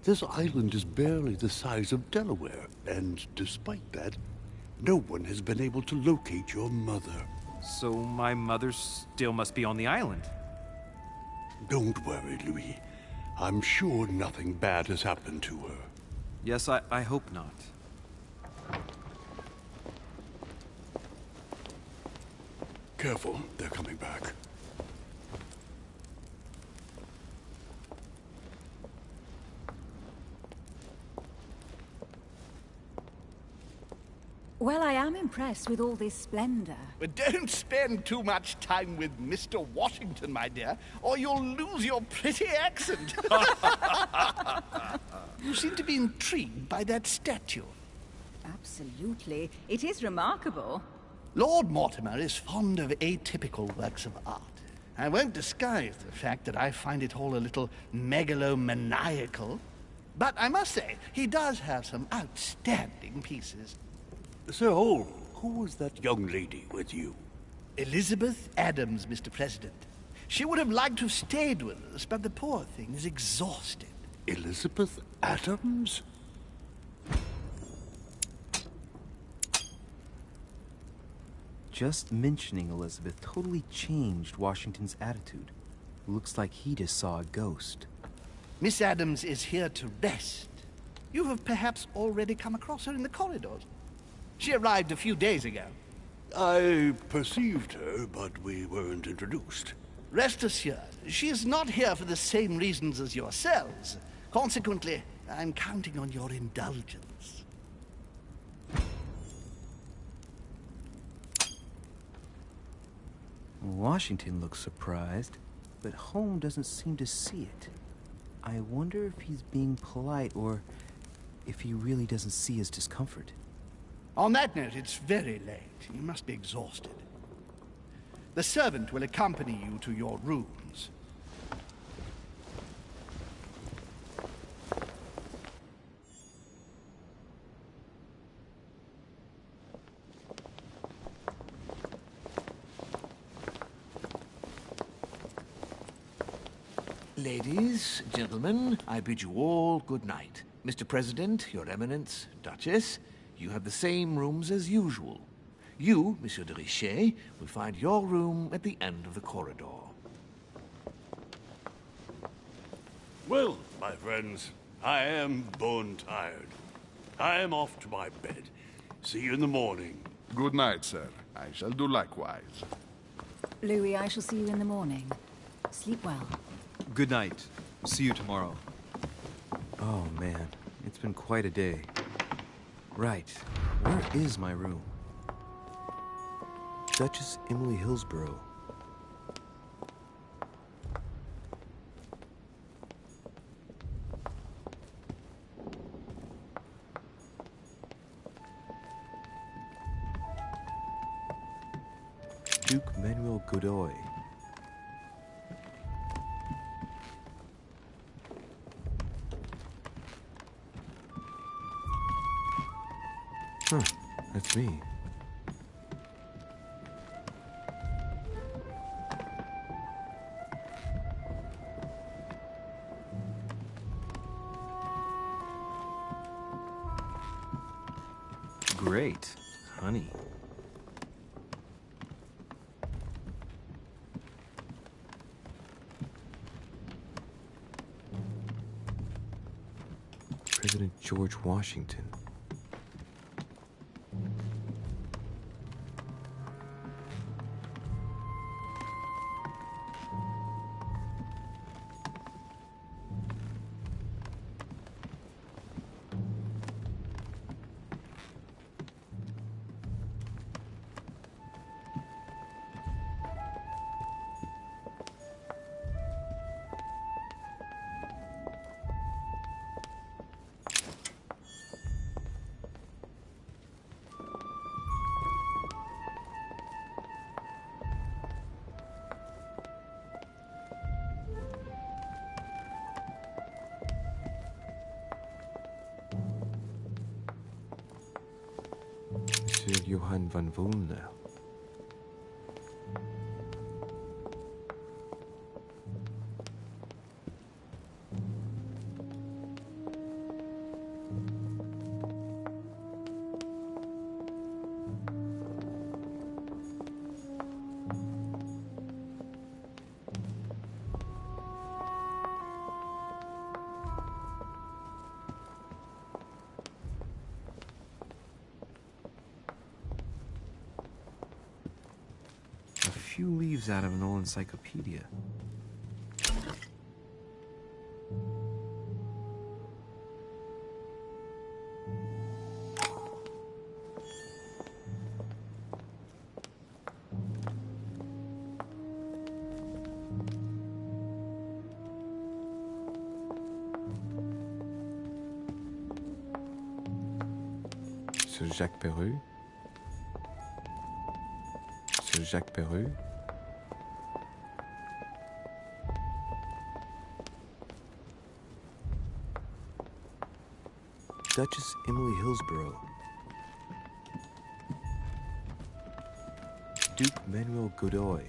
Speaker 11: This island is barely the size of Delaware, and despite that, no one has been able to locate your mother.
Speaker 4: So my mother still must be on the island.
Speaker 11: Don't worry, Louis. I'm sure nothing bad has happened to her.
Speaker 4: Yes, I hope not.
Speaker 11: Careful, they're coming back.
Speaker 5: Well, I am impressed with all this splendor.
Speaker 12: But don't spend too much time with Mr. Washington, my dear, or you'll lose your pretty accent. You seem to be intrigued by that statue.
Speaker 5: Absolutely. It is remarkable.
Speaker 12: Lord Mortimer is fond of atypical works of art. I won't disguise the fact that I find it all a little megalomaniacal. But I must say, he does have some outstanding pieces.
Speaker 11: Sir Holm, who was that young lady with you?
Speaker 12: Elizabeth Adams, Mr. President. She would have liked to have stayed with us, but the poor thing is exhausted.
Speaker 11: Elizabeth Adams?
Speaker 4: Just mentioning Elizabeth totally changed Washington's attitude. Looks like he just saw a ghost.
Speaker 12: Miss Adams is here to rest. You have perhaps already come across her in the corridors. She arrived a few days ago.
Speaker 11: I perceived her, but we weren't introduced.
Speaker 12: Rest assured, she is not here for the same reasons as yourselves. Consequently, I'm counting on your indulgence.
Speaker 4: Washington looks surprised, but Holmes doesn't seem to see it. I wonder if he's being polite or if he really doesn't see his discomfort.
Speaker 12: On that note, it's very late. You must be exhausted. The servant will accompany you to your rooms.
Speaker 7: Ladies, gentlemen, I bid you all good night. Mr. President, Your Eminence, Duchess, you have the same rooms as usual. You, Monsieur de Richet, will find your room at the end of the corridor.
Speaker 11: Well, my friends, I am bone tired. I am off to my bed. See you in the morning.
Speaker 6: Good night, sir. I shall do likewise.
Speaker 5: Louis, I shall see you in the morning. Sleep well.
Speaker 4: Good night. See you tomorrow. Oh, man. It's been quite a day. Right. Where is my room? Duchess Emily Hillsborough. Duke Manuel Godoy. Huh, that's me. Great, honey. President George Washington. Johann van Volnel. A few leaves out of an old encyclopedia. Sir Jacques Perru. Sir Jacques Perru. Duchess Emily Hillsborough. Duke Manuel Godoy.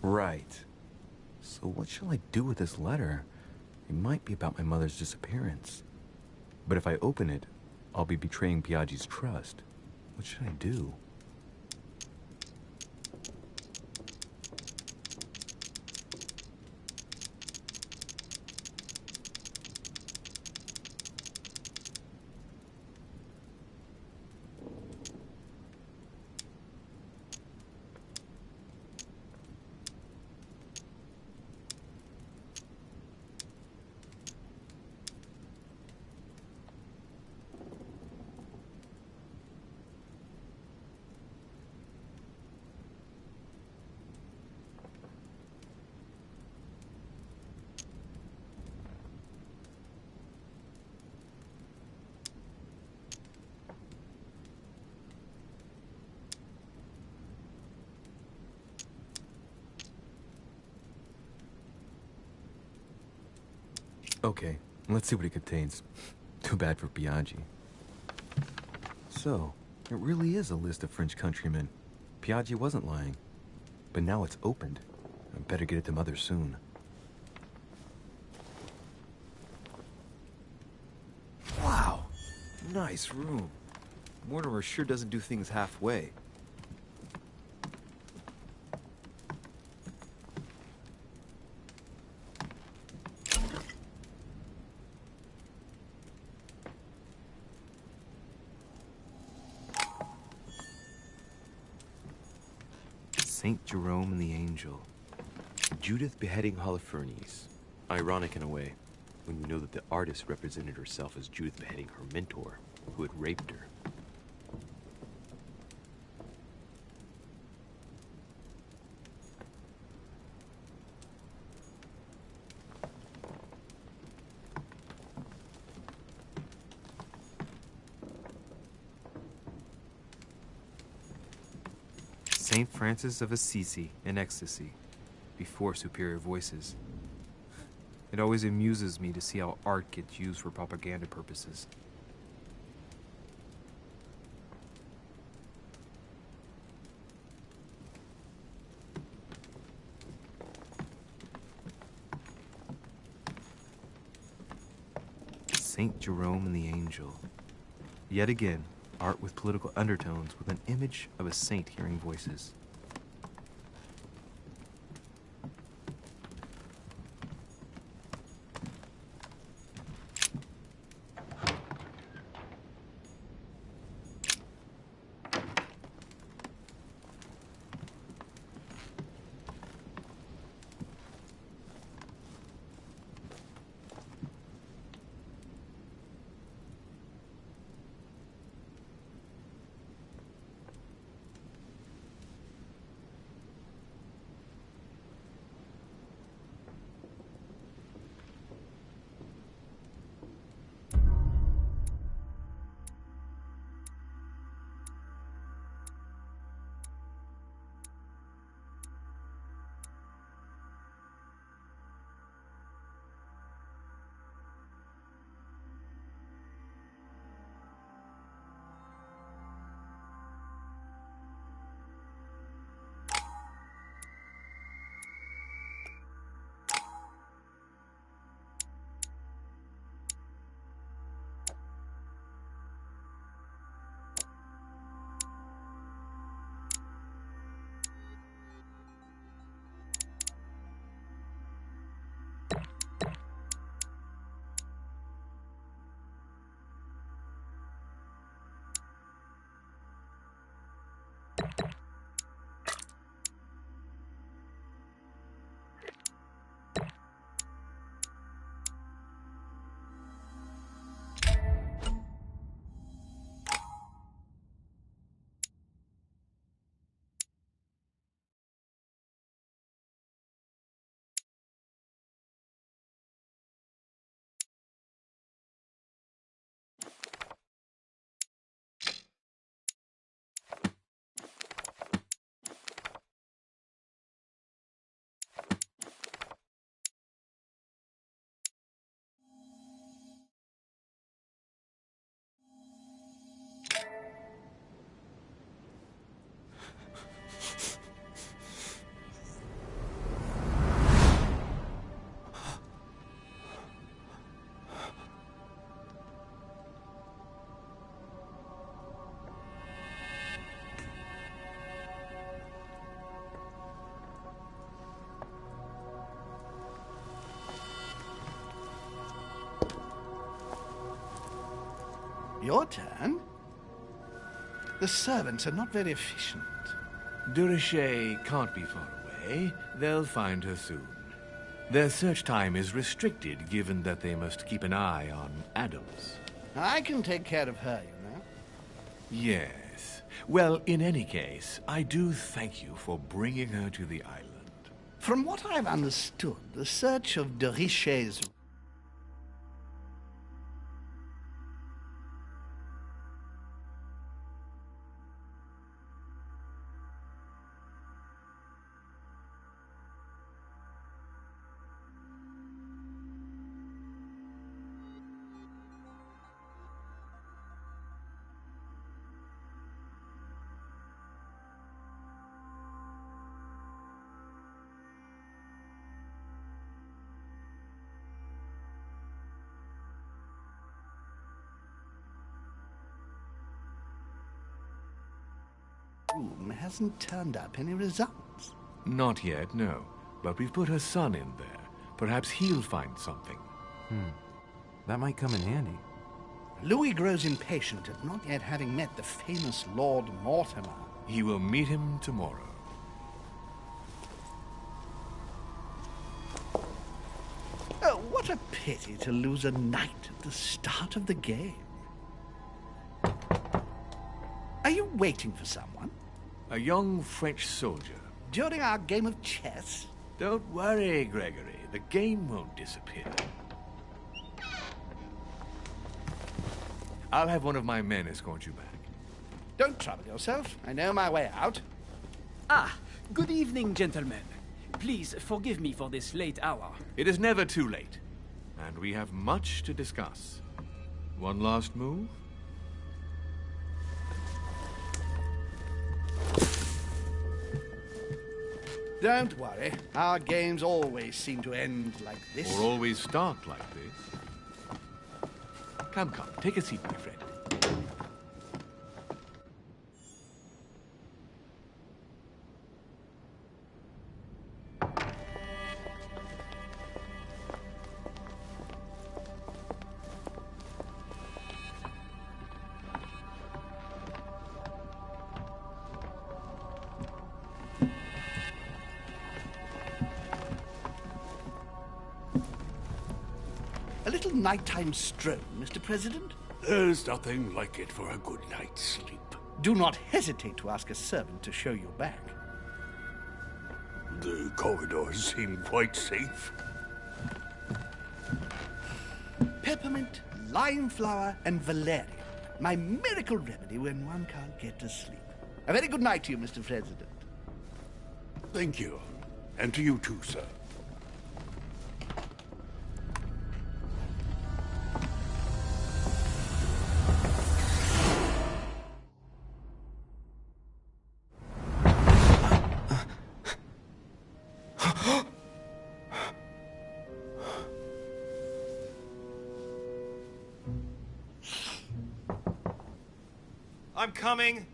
Speaker 4: Right. So what shall I do with this letter? It might be about my mother's disappearance. But if I open it, I'll be betraying Piaggi's trust. What should I do? Okay, let's see what it contains. Too bad for Piaggi. So, it really is a list of French countrymen. Piaggi wasn't lying. But now it's opened. I better get it to Mother soon. Wow! Nice room. Mortimer sure doesn't do things halfway. Saint Jerome and the Angel. Judith beheading Holofernes. Ironic in a way, when you know that the artist represented herself as Judith beheading her mentor, who had raped her. Saint Francis of Assisi in ecstasy, before superior voices. It always amuses me to see how art gets used for propaganda purposes. Saint Jerome and the Angel. Yet again, art with political undertones with an image of a saint hearing voices.
Speaker 12: Your turn? The servants are not very efficient.
Speaker 7: De Richet can't be far away. They'll find her soon. Their search time is restricted, given that they must keep an eye on Adams.
Speaker 12: I can take care of her, you know.
Speaker 7: Yes. Well, in any case, I do thank you for bringing her to the island.
Speaker 12: From what I've understood, the search of de Richet's room hasn't turned up any results.
Speaker 7: Not yet, no. But we've put her son in there. Perhaps he'll find something.
Speaker 4: That might come in handy.
Speaker 12: Louis grows impatient at not yet having met the famous Lord Mortimer.
Speaker 7: He will meet him tomorrow.
Speaker 12: Oh, what a pity to lose a knight at the start of the game. Are you waiting for someone?
Speaker 7: A young French soldier.
Speaker 12: During our game of chess?
Speaker 7: Don't worry, Gregory. The game won't disappear. I'll have one of my men escort you back.
Speaker 12: Don't trouble yourself. I know my way out.
Speaker 13: Ah, good evening, gentlemen. Please forgive me for this late hour.
Speaker 7: It is never too late. And we have much to discuss. One last move?
Speaker 12: Don't worry. Our games always seem to end like this.
Speaker 7: Or always start like this. Come, take a seat, my friend.
Speaker 12: A little nighttime stroll, Mr. President?
Speaker 11: There's nothing like it for a good night's sleep.
Speaker 12: Do not hesitate to ask a servant to show you back.
Speaker 11: The corridors seem quite safe.
Speaker 12: Peppermint, lime flower, and valerian. My miracle remedy when one can't get to sleep. A very good night to you, Mr. President.
Speaker 11: Thank you. And to you too, sir.
Speaker 4: I'm coming.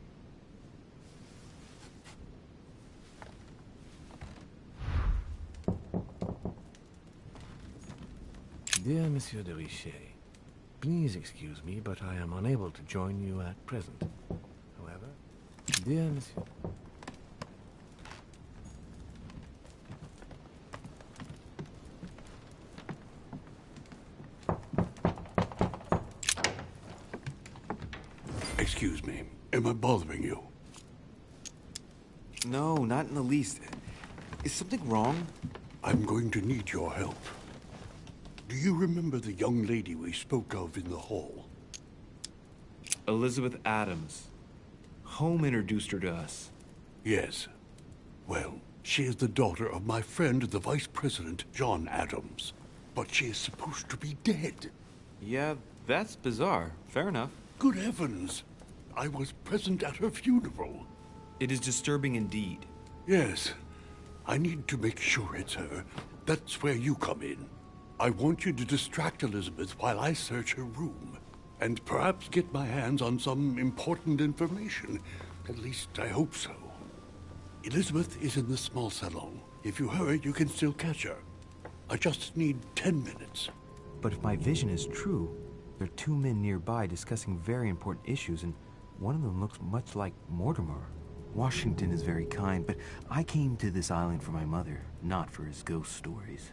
Speaker 7: Dear Monsieur de Richet, please excuse me, but I am unable to join you at present. However, dear Monsieur...
Speaker 11: Excuse me. Am I bothering you?
Speaker 4: No, not in the least. Is something wrong?
Speaker 11: I'm going to need your help. Do you remember the young lady we spoke of in the hall?
Speaker 4: Elizabeth Adams. Home introduced her to us.
Speaker 11: Yes. Well, she is the daughter of my friend, the Vice President, John Adams. But she is supposed to be dead.
Speaker 4: Yeah, that's bizarre. Fair enough.
Speaker 11: Good heavens! I was present at her funeral.
Speaker 4: It is disturbing indeed.
Speaker 11: Yes. I need to make sure it's her. That's where you come in. I want you to distract Elizabeth while I search her room. And perhaps get my hands on some important information. At least, I hope so. Elizabeth is in the small salon. If you hurry, you can still catch her. I just need 10 minutes.
Speaker 4: But if my vision is true, There are two men nearby discussing very important issues, and one of them looks much like Mortimer. Washington is very kind, but I came to this island for my mother, not for his ghost stories.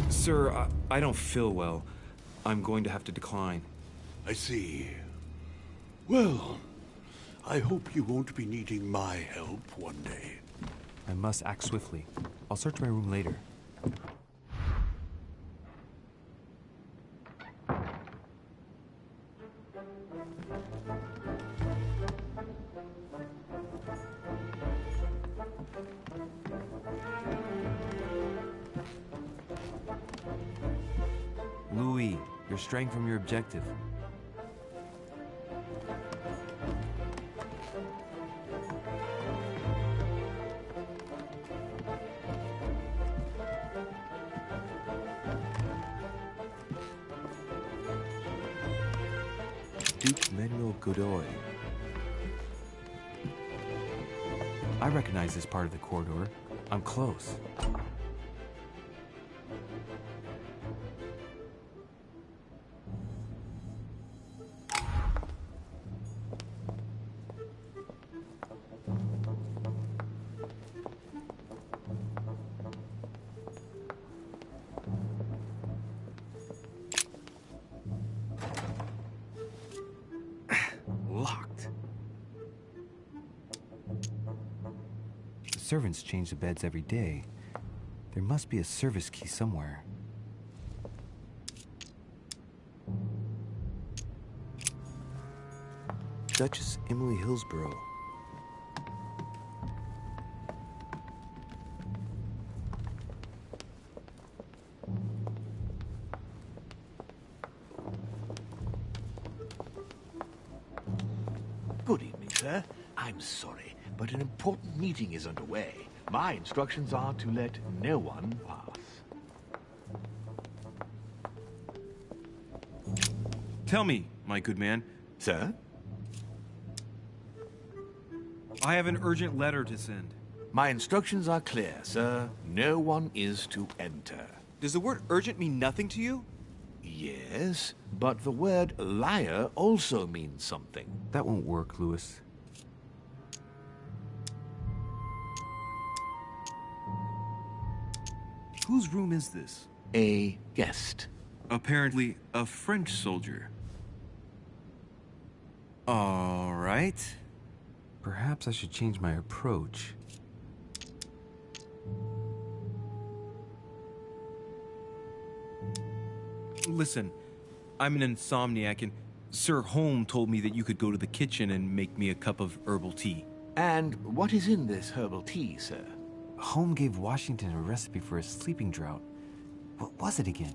Speaker 3: Sir, I don't feel well. I'm going to have to decline.
Speaker 11: I see. Well, I hope you won't be needing my help one day.
Speaker 4: I must act swiftly. I'll search my room later. Louis, you're straying from your objective. Duke Manuel Godoy. I recognize this part of the corridor. I'm close. Locked. The servants change the beds every day. There must be a service key somewhere. Duchess Emily Hillsborough.
Speaker 7: Good evening, sir. I'm sorry, but an important meeting is underway. My instructions are to let no one pass.
Speaker 3: Tell me, my good man.
Speaker 7: Sir?
Speaker 3: I have an urgent letter to send.
Speaker 7: My instructions are clear, sir. No one is to enter.
Speaker 3: Does the word urgent mean nothing to you?
Speaker 7: Yes, but the word liar also means something.
Speaker 4: That won't work, Louis.
Speaker 3: Whose room is this?
Speaker 7: A guest.
Speaker 3: Apparently a French soldier.
Speaker 4: All right. Perhaps I should change my approach.
Speaker 3: Listen, I'm an insomniac, and Sir Holm told me that you could go to the kitchen and make me a cup of herbal tea.
Speaker 7: And what is in this herbal tea, sir?
Speaker 4: Holm gave Washington a recipe for a sleeping draught. What was it again?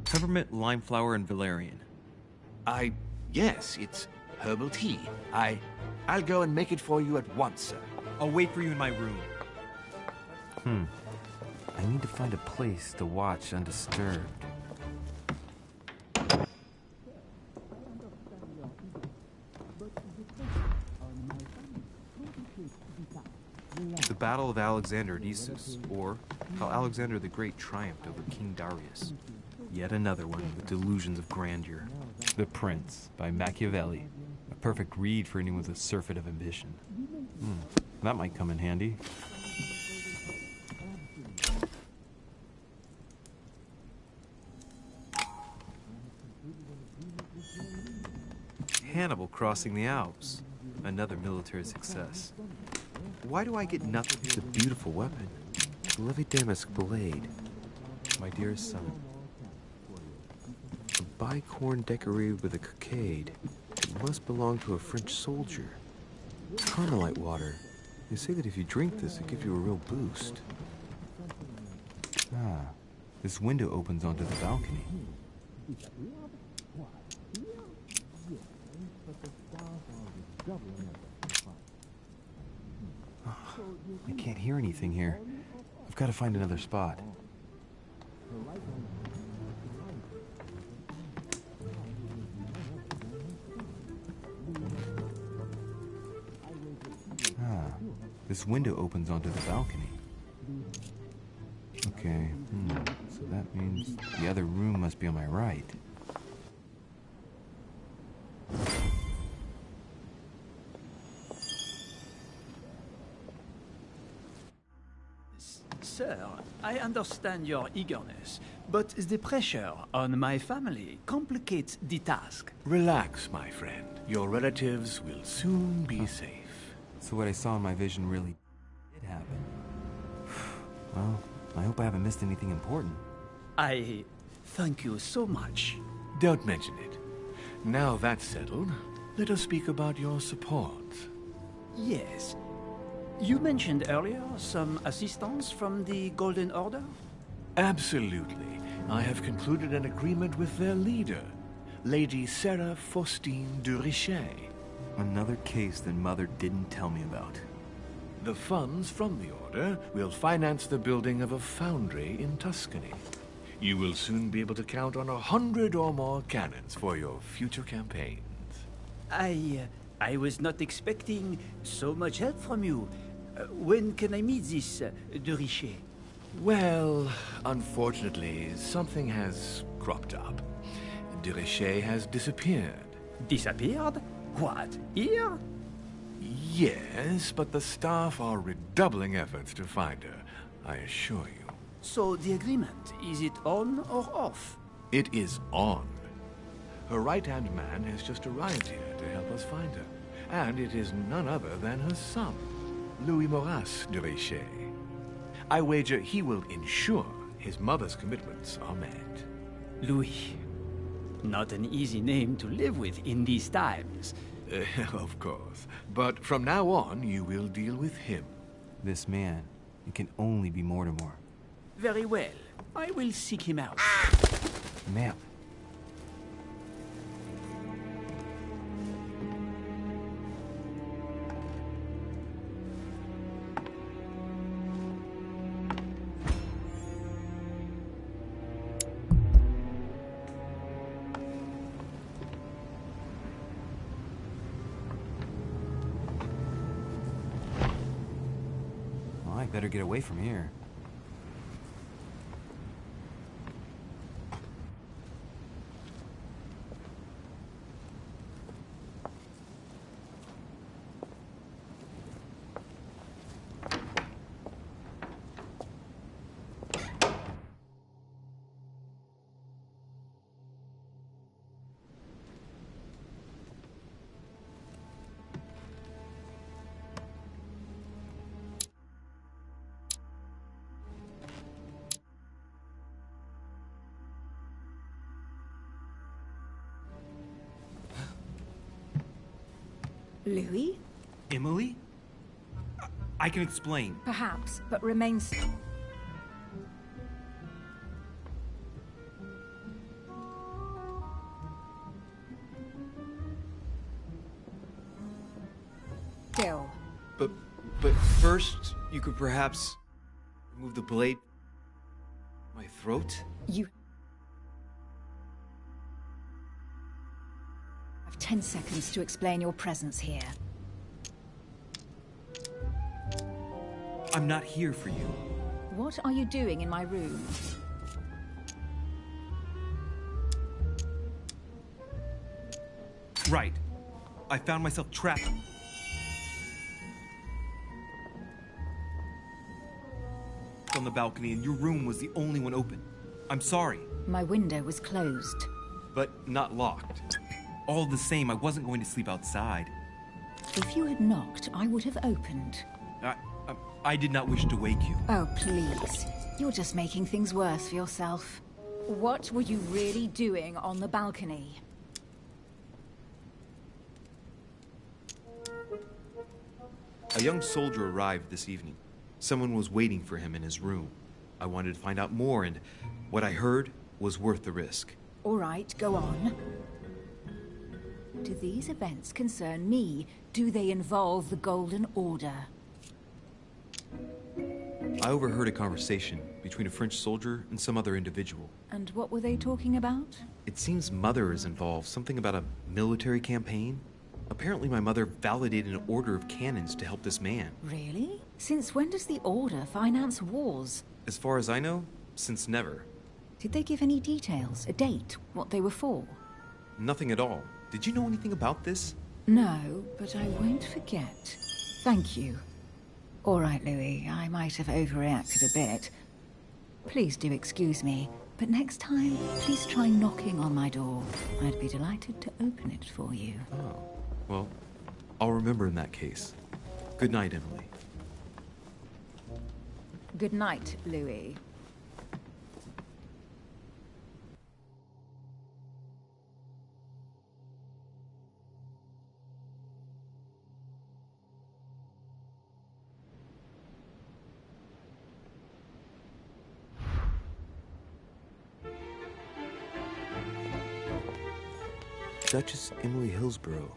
Speaker 3: Peppermint, lime flower, and valerian.
Speaker 7: Yes, it's herbal tea. I'll go and make it for you at once, sir.
Speaker 3: I'll wait for you in my room.
Speaker 4: I need to find a place to watch undisturbed. The Battle of Alexander at Issus, or how Alexander the Great triumphed over King Darius. Yet another one with delusions of grandeur. The Prince by Machiavelli. A perfect read for anyone with a surfeit of ambition. That might come in handy. Hannibal crossing the Alps. Another military success. Why do I get nothing? It's a beautiful weapon. The Levi Damask blade. My dearest son. A bicorn decorated with a cockade. It must belong to a French soldier. It's Carmelite water. They say that if you drink this, it gives you a real boost. This window opens onto the balcony. I can't hear anything here. I've got to find another spot. This window opens onto the balcony. Okay, so that means the other room must be on my right.
Speaker 13: Sir, I understand your eagerness, but the pressure on my family complicates the task.
Speaker 7: Relax, my friend. Your relatives will soon be safe.
Speaker 4: So what I saw in my vision really did happen. Well, I hope I haven't missed anything important.
Speaker 13: I thank you so much.
Speaker 7: Don't mention it. Now that's settled, let us speak about your support.
Speaker 13: Yes. You mentioned earlier some assistance from the Golden Order?
Speaker 7: Absolutely. I have concluded an agreement with their leader, Lady Sarah Faustine de Richet.
Speaker 4: Another case that Mother didn't tell me about.
Speaker 7: The funds from the Order will finance the building of a foundry in Tuscany. You will soon be able to count on 100 or more cannons for your future campaigns.
Speaker 13: I was not expecting so much help from you. When can I meet this de Richet?
Speaker 7: Well, unfortunately, something has cropped up. De Richet has disappeared.
Speaker 13: Disappeared? What, here?
Speaker 7: Yes, but the staff are redoubling efforts to find her, I assure you.
Speaker 13: So the agreement, is it on or off?
Speaker 7: It is on. Her right-hand man has just arrived here to help us find her. And it is none other than her son, Louis Maurice de Richet. I wager he will ensure his mother's commitments are met.
Speaker 13: Louis. Not an easy name to live with in these times.
Speaker 7: Of course. But from now on, you will deal with him.
Speaker 4: This man, it can only be Mortimer.
Speaker 13: Very well. I will seek him out.
Speaker 4: Ma'am. Better get away from here.
Speaker 5: Louis?
Speaker 4: Emily? I can explain.
Speaker 5: Perhaps, but remain still.
Speaker 4: But first, you could perhaps remove the blade from my throat?
Speaker 5: You have 10 seconds to explain your presence here.
Speaker 4: I'm not here for you.
Speaker 5: What are you doing in my room?
Speaker 4: Right. I found myself trapped. On the balcony, and your room was the only one open. I'm sorry.
Speaker 5: My window was closed.
Speaker 4: But not locked. All the same, I wasn't going to sleep outside.
Speaker 5: If you had knocked, I would have opened.
Speaker 4: I did not wish to wake you.
Speaker 5: Oh, please. You're just making things worse for yourself. What were you really doing on the balcony?
Speaker 4: A young soldier arrived this evening. Someone was waiting for him in his room. I wanted to find out more, and what I heard was worth the risk.
Speaker 5: All right, go on. Do these events concern me? Do they involve the Golden Order?
Speaker 4: I overheard a conversation between a French soldier and some other individual.
Speaker 5: And what were they talking about?
Speaker 4: It seems Mother is involved, something about a military campaign. Apparently my mother validated an order of cannons to help this man.
Speaker 5: Really? Since when does the Order finance wars?
Speaker 4: As far as I know, since never.
Speaker 5: Did they give any details? A date? What they were for?
Speaker 4: Nothing at all. Did you know anything about this?
Speaker 5: No, but I won't forget. Thank you. All right, Louis, I might have overreacted a bit. Please do excuse me, but next time, please try knocking on my door. I'd be delighted to open it for you.
Speaker 4: Oh, well, I'll remember in that case. Good night, Emily.
Speaker 5: Good night, Louis.
Speaker 4: Duchess Emily Hillsborough.